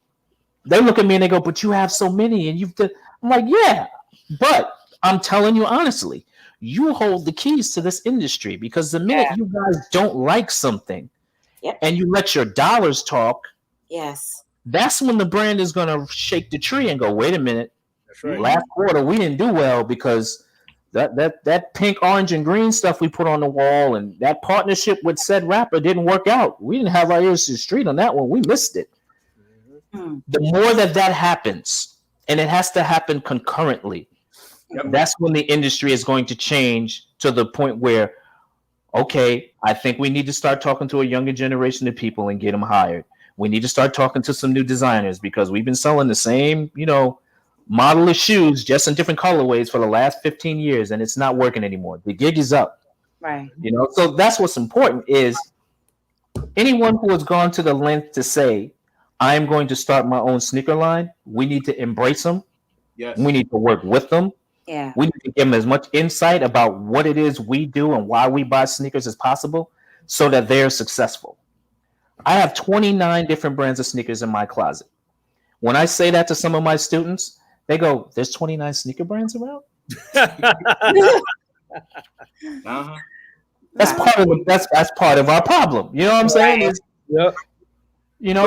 they look at me and they go, "But you have so many, and you've done." I'm like, "Yeah, but I'm telling you honestly, you hold the keys to this industry because the minute you guys don't like something, and you let your dollars talk, that's when the brand is going to shake the tree and go, wait a minute, That's right. last quarter we didn't do well because that pink, orange, and green stuff we put on the wall and that partnership with said rapper didn't work out. We didn't have our ears to the street on that one. We missed it." The more that happens, and it has to happen concurrently, that's when the industry is going to change to the point where, okay, I think we need to start talking to a younger generation of people and get them hired. We need to start talking to some new designers because we've been selling the same, model of shoes just in different colorways for the last 15 years, and it's not working anymore. The gig is up. Right. So that's what's important is anyone who has gone to the length to say, I'm going to start my own sneaker line, we need to embrace them. Yes. We need to work with them. Yeah. We need to give them as much insight about what it is we do and why we buy sneakers as possible so that they're successful. I have 29 different brands of sneakers in my closet. When I say that to some of my students, they go, "There's 29 sneaker brands around?" That's part of our problem. You know what I'm saying?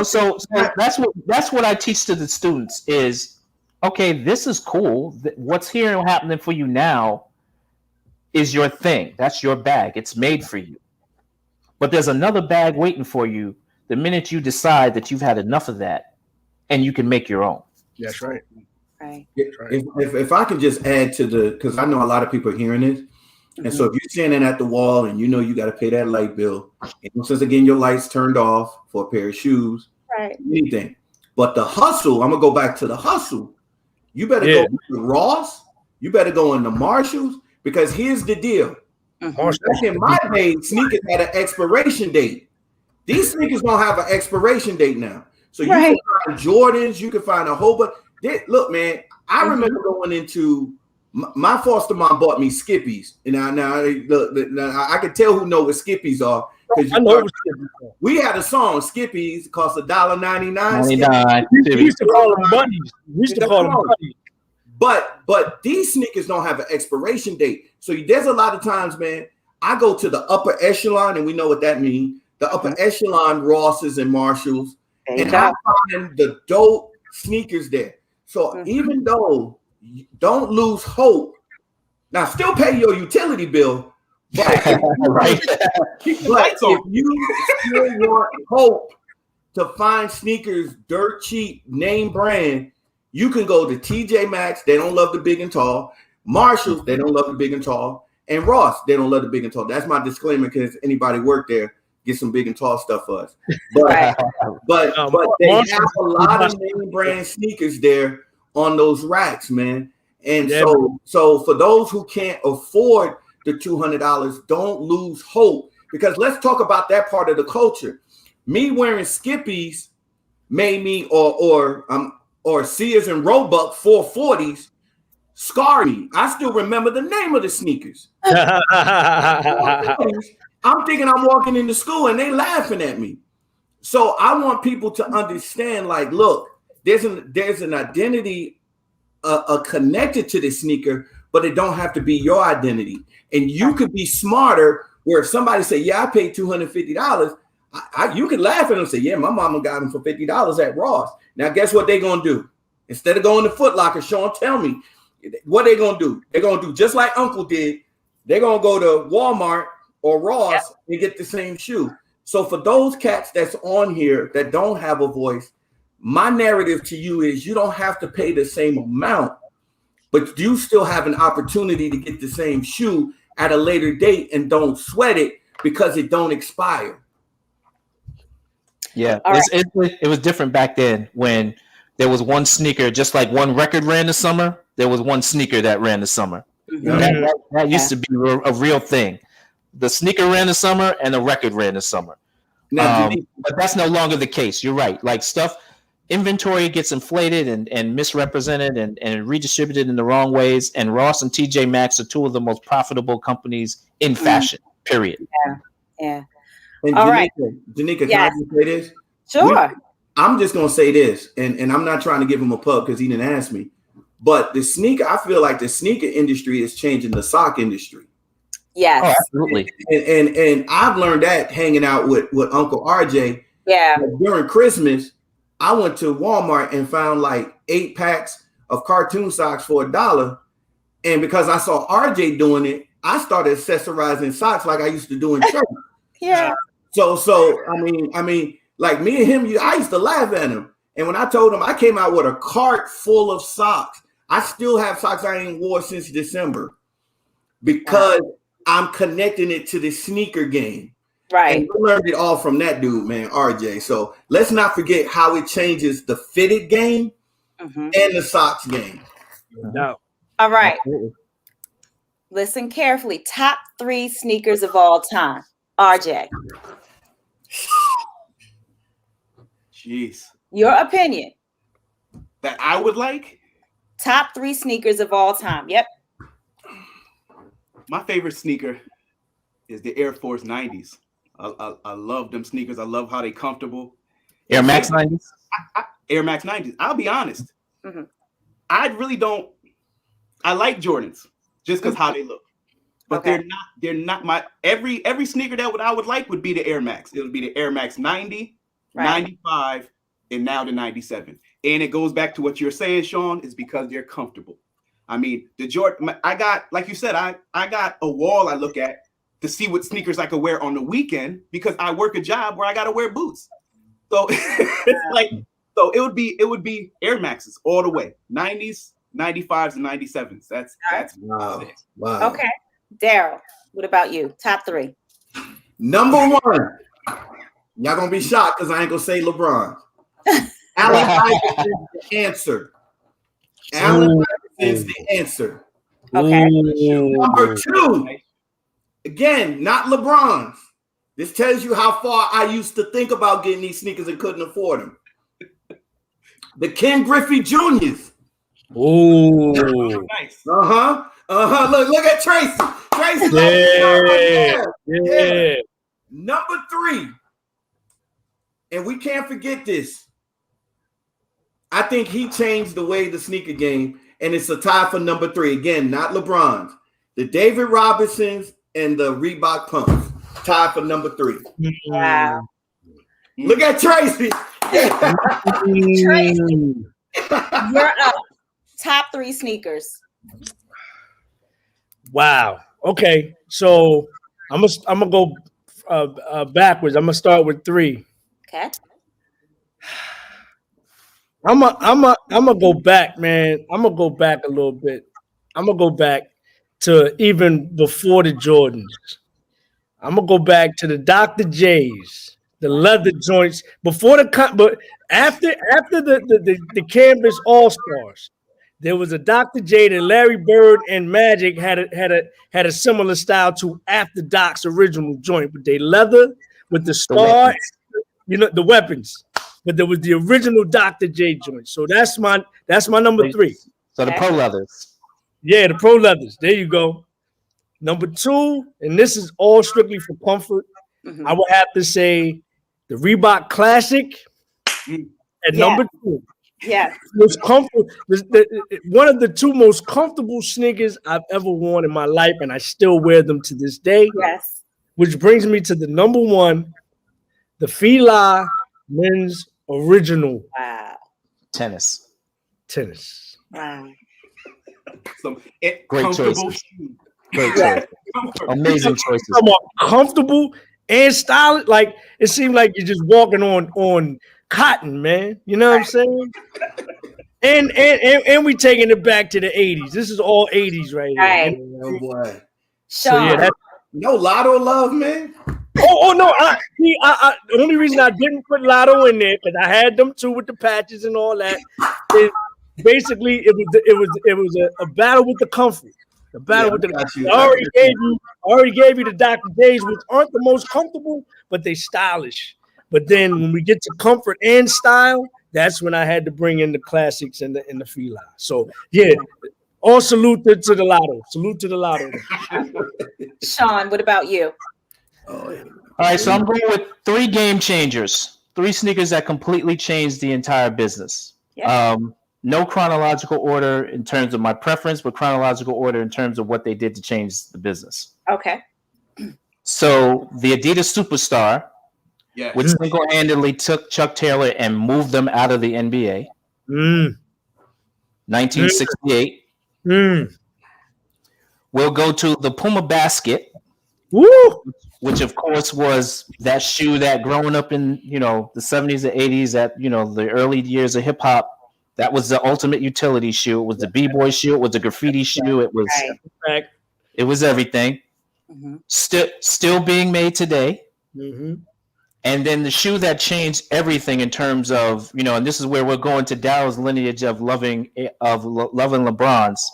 So that's what I teach to the students is, okay, this is cool. What's here and happening for you now is your thing. That's your bag. It's made for you. But there's another bag waiting for you the minute you decide that you've had enough of that and you can make your own. That's right. Right. If I can just add to because I know a lot of people are hearing this. And so if you're standing at the wall and you got to pay that light bill, and since again your lights turned off for a pair of shoes, anything. But the hustle, I'm gonna go back to the hustle. You better go to Ross. You better go into Marshalls because here's the deal. Back in my day, sneakers had an expiration date. These sneakers don't have an expiration date now. So you can find Jordans, you can find a whole bunch. Look, man, I remember going into my foster mom bought me Skippies, and now I can tell who know what Skippies are because we had a song Skippies cost $1.99. We used to call them bunnies. But these sneakers don't have an expiration date. So there's a lot of times, man, I go to the upper echelon, and we know what that means. The upper echelon Rosses and Marshalls, and I find the dope sneakers there. So even though don't lose hope, now still pay your utility bill, but, but if you still want hope to find sneakers dirt cheap, name brand, you can go to TJ Maxx. They don't love the big and tall. Marshalls, they don't love the big and tall. And Ross, they don't love the big and tall. That's my disclaimer because anybody work there, get some big and tall stuff for us. But they have a lot of name brand sneakers there on those racks, man. And so for those who can't afford the $200, don't lose hope because let's talk about that part of the culture. Me wearing Skippies made me or Sears and Roebuck 440s scar me. I still remember the name of the sneakers. I'm thinking I'm walking into school and they laughing at me. So I want people to understand, like, look, there's an identity connected to this sneaker, but it don't have to be your identity. And you could be smarter where if somebody say, yeah, I paid $250, you could laugh at them and say, yeah, my mama got them for $50 at Ross. Now, guess what they're going to do? Instead of going to Foot Locker, Sean, tell me what they're going to do. They're going to do just like Uncle did. They're going to go to Walmart or Ross and get the same shoe. So for those cats that's on here that don't have a voice, my narrative to you is you don't have to pay the same amount, but you still have an opportunity to get the same shoe at a later date and don't sweat it because it don't expire. Yeah, it was different back then when there was one sneaker, just like one record ran the summer, there was one sneaker that ran the summer. That used to be a real thing. The sneaker ran the summer and the record ran the summer. Now, but that's no longer the case. You're right. Like inventory gets inflated and misrepresented and redistributed in the wrong ways. And Ross and TJ Maxx are two of the most profitable companies in fashion, period. Yeah. And All Janika, right. Janika, can I just say this? Sure. I'm just gonna say this, and I'm not trying to give him a pub because he didn't ask me, but I feel like the sneaker industry is changing the sock industry. Yes. Oh, absolutely. And I've learned that hanging out with Uncle RJ. Yeah. Like during Christmas, I went to Walmart and found like 8 packs of cartoon socks for $1. And because I saw RJ doing it, I started accessorizing socks like I used to do in church. Yeah. So I mean, like me and him, I used to laugh at him. And when I told him I came out with a cart full of socks, I still have socks I ain't wore since December because I'm connecting it to the sneaker game. Right. And we learned it all from that dude, man, RJ. So let's not forget how it changes the fitted game and the socks game. No. All right. Absolutely. Listen carefully. Top 3 sneakers of all time. RJ. Jeez. Your opinion. That I would like? Top 3 sneakers of all time. Yep. My favorite sneaker is the Air Force 90s. I love them sneakers. I love how they comfortable. Air Max 90s? Air Max 90s. I'll be honest. I really don't. I like Jordans just because how they look. But they're not my every sneaker that I would like would be the Air Max. It would be the Air Max 90, 95, and now the 97. And it goes back to what you're saying, Sean, is because they're comfortable. I mean, the Jordan, I got, like you said, I got a wall I look at to see what sneakers I could wear on the weekend because I work a job where I got to wear boots. So it's like, so it would be Air Maxes all the way. 90s, 95s, and 97s. That's wow. Wow. Okay. Daryl, what about you? Top 3. Number 1. Y'all gonna be shocked because I ain't gonna say LeBron. Allen Iverson's the answer. Allen Iverson's the answer. Okay. Number 2. Again, not LeBron's. This tells you how far I used to think about getting these sneakers and couldn't afford them. The Ken Griffey Juniors. Oh, nice. Look at Tracy. Tracy. Yeah. Number 3. And we can't forget this. I think he changed the way the sneaker game, and it's a tie for number 3. Again, not LeBron's. The David Robinsons and the Reebok Pumps. Tie for number 3. Wow. Look at Tracy. Tracy, you're up. Top 3 sneakers. Wow. Okay. So I'm gonna go backwards. I'm gonna start with 3. Okay. I'm gonna go back, man. I'm gonna go back a little bit. I'm gonna go back to even before the Jordans. I'm gonna go back to the Dr. J's, the leather joints before but after the Canvas All Stars. There was a Dr. J that Larry Bird and Magic had a similar style to after Doc's original joint, but they leather with the star, the weapons. But there was the original Dr. J joint. So that's my number 3. So the Pro Leathers. Yeah, the Pro Leathers. There you go. Number 2, and this is all strictly for comfort. I would have to say the Reebok Classic at number 2. Yeah. Most comfortable. One of the 2 most comfortable sneakers I've ever worn in my life, and I still wear them to this day. Yes. Which brings me to the number 1, the Fila Men's Original. Wow. Tennis. Wow. Great choices. Great choices. Amazing choices. Comfortable and stylish. Like it seemed like you're just walking on cotton, man. You know what I'm saying? And we taking it back to the 80s. This is all 80s right here. Right. Oh boy. Sean. So yeah, no Lotto love, man. Oh no! The only reason I didn't put Lotto in there because I had them too with the patches and all that. Basically, it was a battle with the comfort. The battle with the. I already gave you the Dr. J's, which aren't the most comfortable, but they stylish. But then when we get to comfort and style, that's when I had to bring in the classics and the Fila. So yeah, all salute to the Lotto. Salute to the Lotto. Sean, what about you? All right, so I'm going with 3 game changers. three sneakers that completely changed the entire business. Yeah. No chronological order in terms of my preference, but chronological order in terms of what they did to change the business. Okay. So the Adidas Superstar, Yes. which single-handedly took Chuck Taylor and moved them out of the NBA. 1968. We'll go to the Puma Basket. Woo! Which of course was that shoe that growing up in, the 70s and 80s, at, the early years of hip hop, that was the ultimate utility shoe. It was the B-boy shoe. It was the graffiti shoe. It was, it was everything. Mm-hmm. Still being made today. Mm-hmm. And then the shoe that changed everything in terms of, and this is where we're going to Daryl's lineage of loving LeBron's.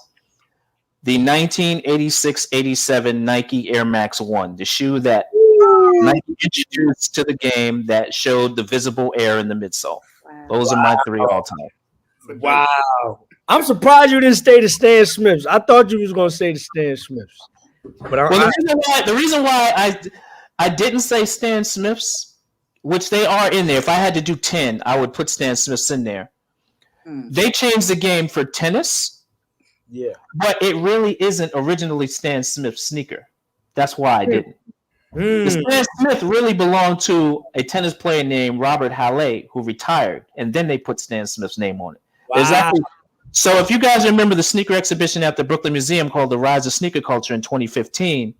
The 1986-87 Nike Air Max 1, the shoe that Nike introduced to the game that showed the visible air in the midsole. Wow. Those are my three all time. Wow. I'm surprised you didn't say the Stan Smiths. I thought you was going to say the Stan Smiths. But the reason why I didn't say Stan Smiths, which they are in there. If I had to do 10, I would put Stan Smiths in there. They changed the game for tennis. Yeah, but it really isn't originally Stan Smith's sneaker. That's why I didn't. The Stan Smith really belonged to a tennis player named Robert Halle, who retired, and then they put Stan Smith's name on it. Wow. Exactly. So if you guys remember the sneaker exhibition at the Brooklyn Museum called The Rise of Sneaker Culture in 2015,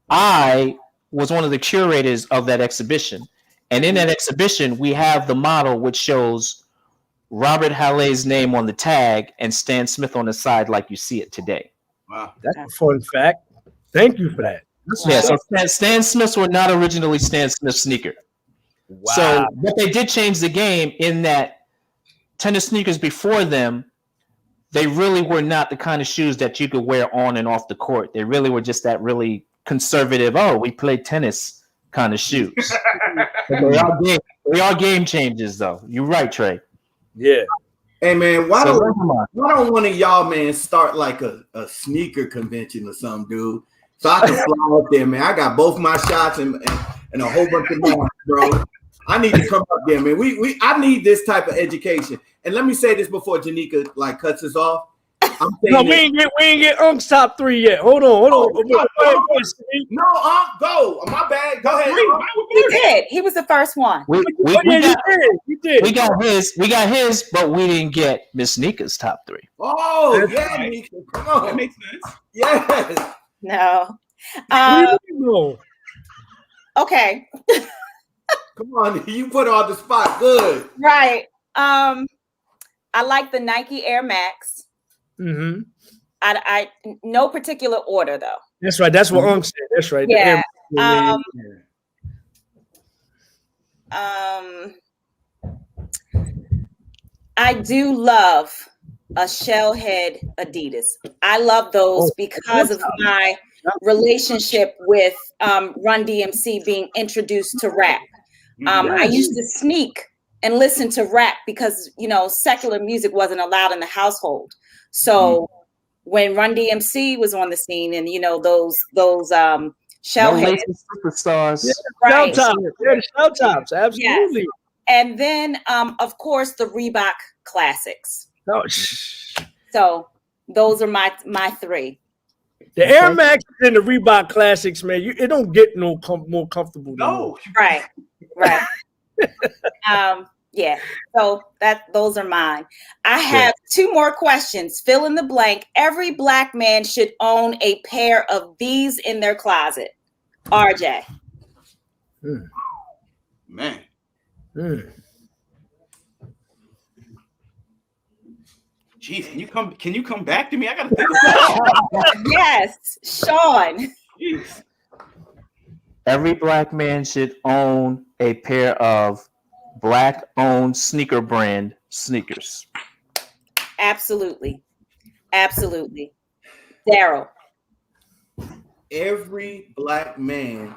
I was one of the curators of that exhibition. And in that exhibition, we have the model which shows Robert Halle's name on the tag and Stan Smith on the side like you see it today. Wow. That's a fun fact. Thank you for that. Yeah, so Stan Smiths were not originally Stan Smith's sneaker. Wow. So, but they did change the game in that tennis sneakers before them, they really were not the kind of shoes that you could wear on and off the court. They really were just that really conservative, we play tennis kind of shoes. They are game changers, though. You're right, Trey. Yeah. Hey man, why don't one of y'all man start like a sneaker convention or something, dude? So I can fly up there, man. I got both my shots and a whole bunch of more, bro. I need to come up there, man. I need this type of education. And let me say this before Janika cuts us off. No, we ain't get Unc's top 3 yet. Hold on. No, go. My bad. Go ahead. He did. He was the first one. We got his, but we didn't get Miss Nika's top 3. Oh, yeah, Nika. Come on. That makes sense. Yes. No. Okay. Come on, you put her on the spot. Good. Right. I like the Nike Air Max. Mm-hmm. I no particular order though. That's right. That's what Unc said. That's right. Yeah. I do love a shell head Adidas. I love those because of my relationship with Run DMC being introduced to rap. I used to sneak and listen to rap because secular music wasn't allowed in the household. So when Run DMC was on the scene, and those shell heads, superstars, right? Shell tops, absolutely. Yes. And then of course the Reebok classics. So those are my 3. The Air Max and the Reebok classics, man. It don't get more comfortable. No, right. Yeah, so those are mine. I have 2 more questions. Fill in the blank. Every Black man should own a pair of these in their closet. RJ. Man. Jeez, can you come back to me? I gotta think about it. Yes, Sean. Jeez. Every Black man should own a pair of Black-owned sneaker brand sneakers. Absolutely. Daryl. Every Black man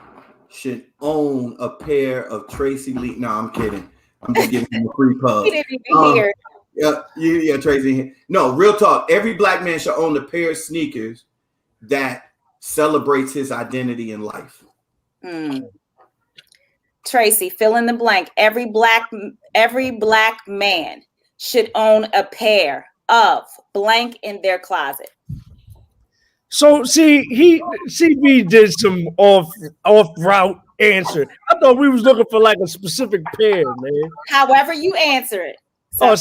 should own a pair of Tracy Lee. No, I'm kidding. I'm just giving him a free pub. He didn't even hear. Yeah, Tracy. No, real talk. Every Black man should own a pair of sneakers that celebrates his identity in life. Tracy, fill in the blank. Every black man should own a pair of blank in their closet. So see, CB did some off route answer. I thought we was looking for like a specific pair, man. However you answer it. So,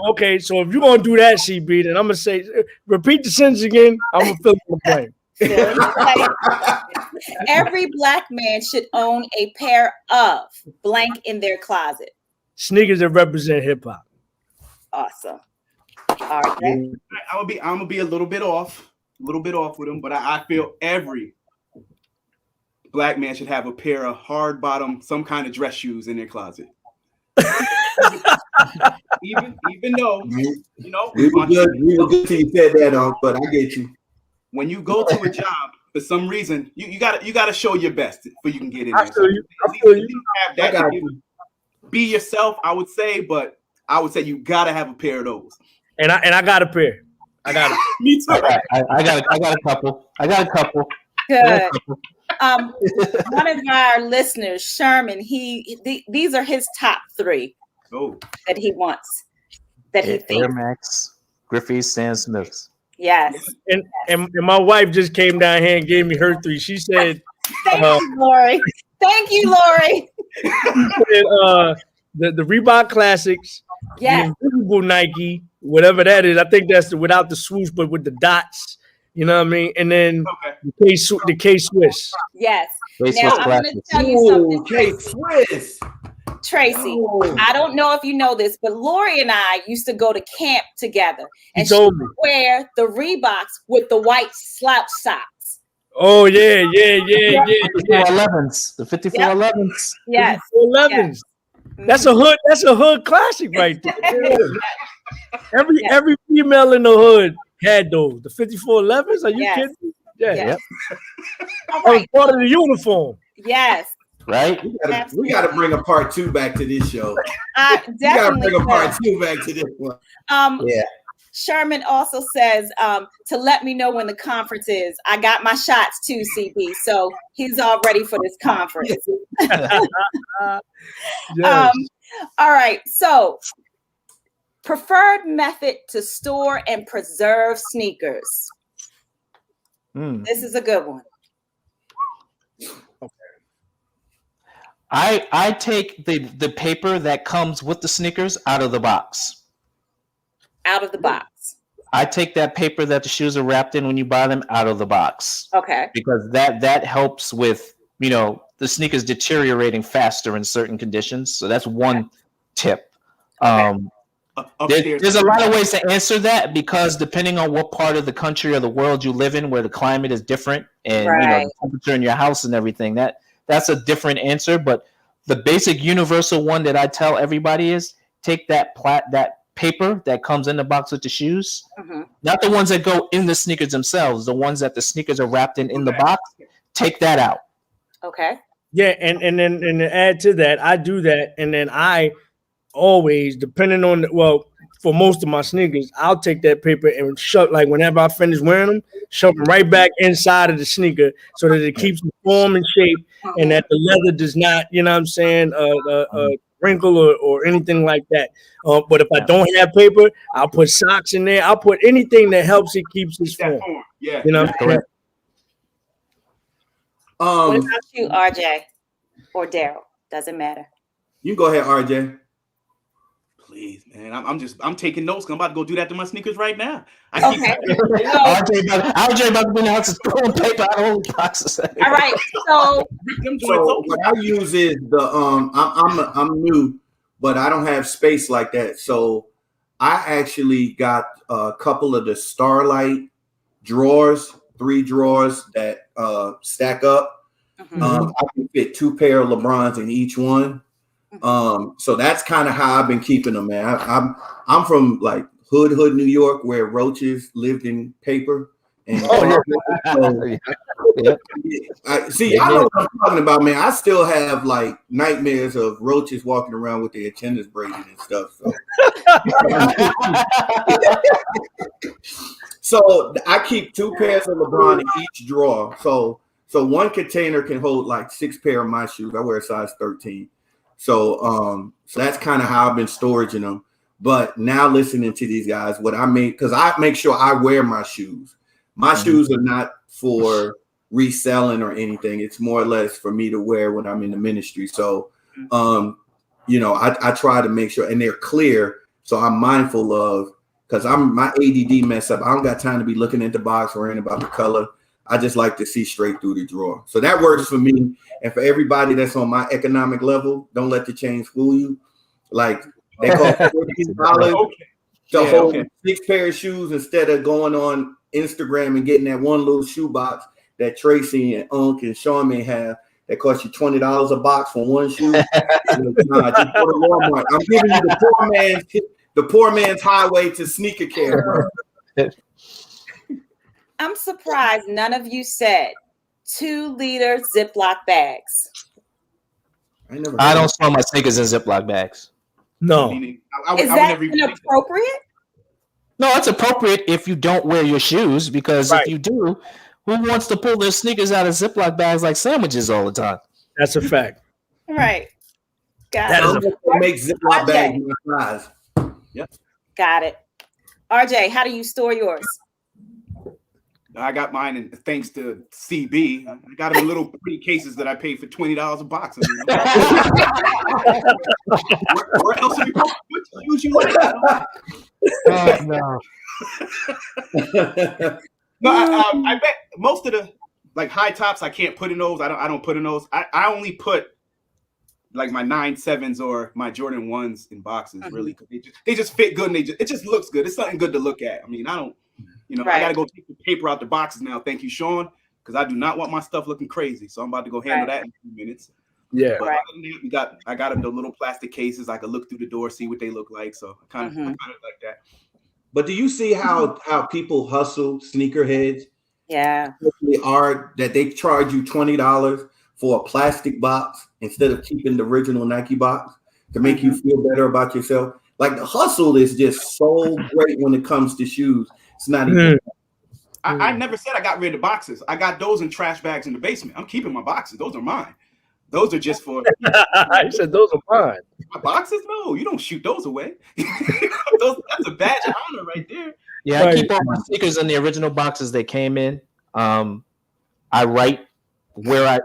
Okay. So if you're gonna do that, CB, then I'm gonna say, repeat the sentence again. I'm gonna fill in the blank. Every black man should own a pair of blank in their closet. Sneakers that represent hip hop. Awesome. All right. I'm gonna be a little bit off with him, but I feel every black man should have a pair of hard bottom, some kind of dress shoes in their closet. even though, you know, we were good till you said that, but I get you. When you go to a job, for some reason, you gotta show your best before you can get in there. I feel you. Have that, be yourself, I would say, but I would say you gotta have a pair of those. And I got a pair. I got it. Me too. I got a couple. Good. One of our listeners, Sherman, these are his top 3 that he wants. That he thinks. Air Max, Griffey's, Stan Smiths. Yes. And my wife just came down here and gave me her 3. She said, Thank you, Lori. Thank you, Lori. The Reebok Classics, Yes. the Invisible Nike, whatever that is. I think that's without the swoosh, but with the dots. You know what I mean? And then the K Swiss. Yes. K-Swiss Now I'm going to tell you something, K-Swiss. Tracy. I don't know if you know this, but Lori and I used to go to camp together, and she told me. would wear the Reeboks with the white slouch socks. Oh yeah. 5411s. The 5411s. Yes. 11s. That's a hood. That's a hood classic right there. Every female in the hood had those. The 5411s. Are you kidding me? Yeah. Yes. That was part of the uniform. Yes. Right? We got to bring a part 2 back to this show. Definitely. We got to bring a part 2 back to this one. Sherman also says to let me know when the conference is. I got my shots too, CP. So he's all ready for this conference. Yes. All right. So preferred method to store and preserve sneakers. This is a good one. I take the paper that comes with the sneakers out of the box. Out of the box. I take that paper that the shoes are wrapped in when you buy them out of the box. Okay. Because that helps with, the sneakers deteriorating faster in certain conditions. So that's one tip. There's a lot of ways to answer that, because depending on what part of the country or the world you live in, where the climate is different and the temperature in your house and everything, that's a different answer. But the basic universal one that I tell everybody is take that paper that comes in the box with the shoes, not the ones that go in the sneakers themselves, the ones that the sneakers are wrapped in the box. Take that out. Okay. Yeah, and then to add to that, I do that, and then I always, depending on for most of my sneakers, I'll take that paper and shove, like whenever I finish wearing them, shove them right back inside of the sneaker so that it keeps the form and shape, and that the leather does not, wrinkle or anything like that. But if I don't have paper, I'll put socks in there. I'll put anything that helps it keeps its form. Yeah. Correct. What about you, RJ or Daryl? Doesn't matter. You go ahead, RJ. Please, man. I'm taking notes. I'm about to go do that to my sneakers right now. RJ about to be in the house is throwing paper out of all the boxes. All right. So what I use is I'm new, but I don't have space like that. So I actually got a couple of the Starlight drawers, 3 drawers that stack up. I can fit 2 pair of Lebrons in each one. So that's kind of how I've been keeping them, man. I'm from like hood New York, where roaches lived in paper. And I know what I'm talking about, man. I still have like nightmares of roaches walking around with their antennas braided and stuff. So I keep 2 pairs of LeBron in each drawer. So one container can hold like 6 pair of my shoes. I wear a size 13. So that's kind of how I've been storing them. But now listening to these guys, what I make, because I make sure I wear my shoes. My shoes are not for reselling or anything. It's more or less for me to wear when I'm in the ministry. So, I try to make sure, and they're clear. So I'm mindful of, because my ADD mess up. I don't got time to be looking at the box, worrying about the color. I just like to see straight through the drawer. So that works for me. And for everybody that's on my economic level, don't let the chain fool you. Like, they cost $14 to hold 6 pair of shoes instead of going on Instagram and getting that one little shoe box that Tracy and Unc and Sean may have that costs you $20 a box for one shoe. Nah, just go to Walmart. I'm giving you the poor man's highway to sneaker care, bro. I'm surprised none of you said 2-liter Ziploc bags. I don't store my sneakers in Ziploc bags. No. Is that inappropriate? No, it's appropriate if you don't wear your shoes, because if you do, who wants to pull their sneakers out of Ziploc bags like sandwiches all the time? That's a fact. Right. Got it. Make Ziploc bags my size. Yep. Got it. RJ, how do you store yours? I got mine, and thanks to CB, I got them in little pretty cases that I paid for $20 a box. Where else are you going? What shoes you like? No. No, I bet most of the like high tops I can't put in those. I don't put in those. I only put like my 9.7s or my Jordan 1s in boxes. Really, they just fit good, and it just looks good. It's something good to look at. I mean, I don't. I got to go take the paper out the boxes now. Thank you, Sean, because I do not want my stuff looking crazy. So I'm about to go handle that in a few minutes. Yeah. But I got them the little plastic cases. I could look through the door, see what they look like. So I kind of like that. But do you see how people hustle sneakerheads? Yeah. That they charge you $20 for a plastic box instead of keeping the original Nike box to make you feel better about yourself. Like, the hustle is just so great when it comes to shoes. It's not even. I never said I got rid of boxes. I got those in trash bags in the basement. I'm keeping my boxes. Those are mine. Those are just for. I said those are mine. My boxes? No, you don't shoot those away. That's a badge of honor right there. Yeah, I keep all my sneakers in the original boxes they came in. I write where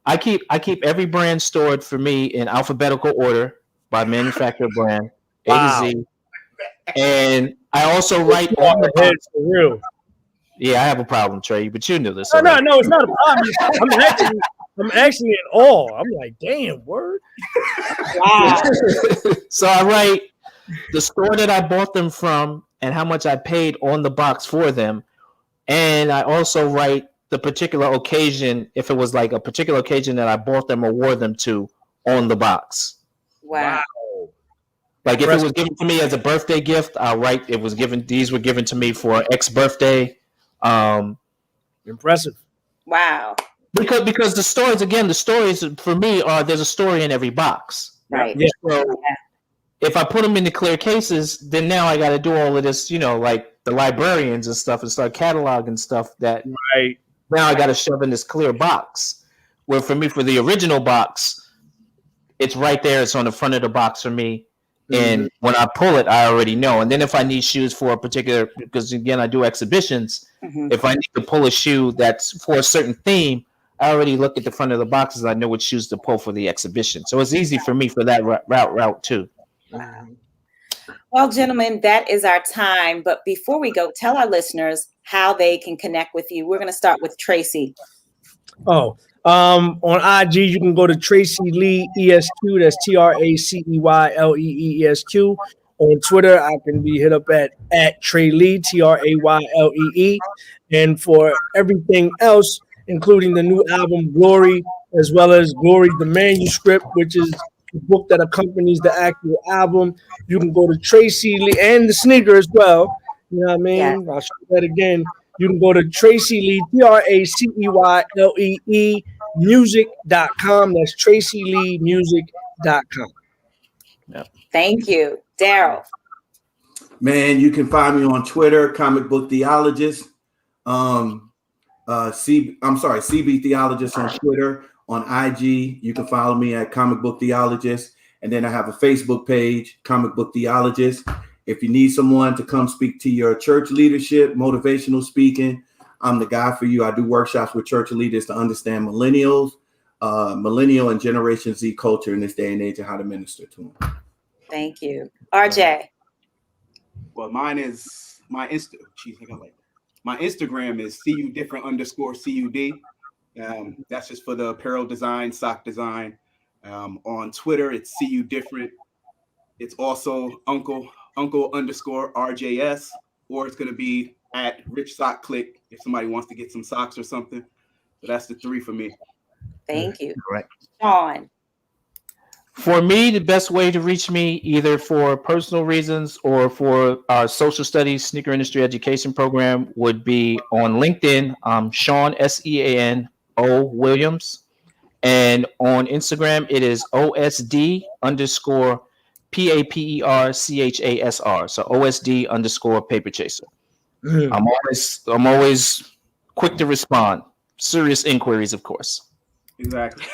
I keep every brand stored for me in alphabetical order by manufacturer brand, A to Z. And I also write on the box. For real. Yeah, I have a problem, Trey, but you knew this. No, it's not a problem. I'm actually in awe. I'm like, damn, word. Wow. So I write the store that I bought them from and how much I paid on the box for them. And I also write the particular occasion, if it was like a particular occasion that I bought them or wore them to, on the box. Wow. Like if it was given to me as a birthday gift, I'll write these were given to me for X birthday. Impressive. Wow. Because the stories for me are, there's a story in every box. Right. Yeah. So if I put them in the clear cases, then now I got to do all of this, like the librarians and stuff, and start cataloging stuff that now I got to shove in this clear box. Where for me, for the original box, it's right there. It's on the front of the box for me. And when I pull it, I already know. And then if I need shoes for a particular, because again, I do exhibitions, if I need to pull a shoe that's for a certain theme, I already look at the front of the boxes. I know which shoes to pull for the exhibition. So it's easy for me for that route too. Wow. Well, gentlemen, that is our time. But before we go, tell our listeners how they can connect with you. We're going to start with Tracy. On IG, you can go to Tracy Lee ESQ. That's TracyLeeESQ. On Twitter, I can be hit up at Trey Lee, TRAYLEE. And for everything else, including the new album Glory, as well as Glory the Manuscript, which is the book that accompanies the actual album, you can go to Tracy Lee, and the sneaker as well. You know what I mean? Yeah. I'll show that again. You can go to Tracy Lee, TracyLeeMusic.com. That's TracyLeeMusic.com. Yep. Thank you. Daryl. Man, you can find me on Twitter, Comic Book Theologist. CB Theologist on Twitter. On IG, you can follow me at Comic Book Theologist. And then I have a Facebook page, Comic Book Theologist. If you need someone to come speak to your church leadership, motivational speaking, I'm the guy for you. I do workshops with church leaders to understand millennial and Generation Z culture in this day and age and how to minister to them. Thank you. RJ. Well, mine is my my Instagram is CUDifferent_CUD. That's just for the apparel design, sock design. On Twitter, it's CUDifferent. It's also uncle_RJS, or it's going to be at Rich Sock Click if somebody wants to get some socks or something. So that's the 3 for me. Thank you. Correct. Sean. For me, the best way to reach me, either for personal reasons or for our social studies sneaker industry education program, would be on LinkedIn. Sean SEANO Williams. And on Instagram, it is OSD_PAPERCHASR. So OSD_Paper Chaser. I'm always quick to respond. Serious inquiries, of course. Exactly.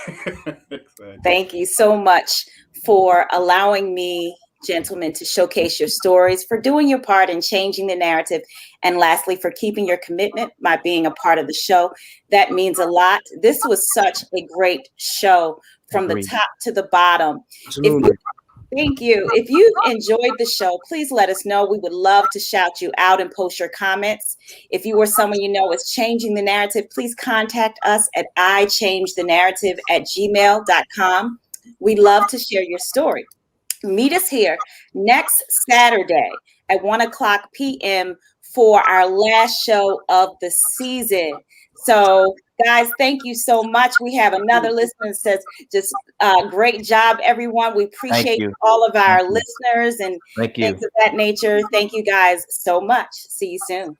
Thank you so much for allowing me, gentlemen, to showcase your stories, for doing your part in changing the narrative, and lastly, for keeping your commitment by being a part of the show. That means a lot. This was such a great show from the top to the bottom. Thank you. If you enjoyed the show, please let us know. We would love to shout you out and post your comments. If you or someone you know is changing the narrative, please contact us at ichangethenarrative@gmail.com. We'd love to share your story. Meet us here next Saturday at 1:00 p.m. for our last show of the season. So, guys, thank you so much. We have another listener that says, just great job, everyone. We appreciate all of our listeners and things of that nature. Thank you guys so much. See you soon.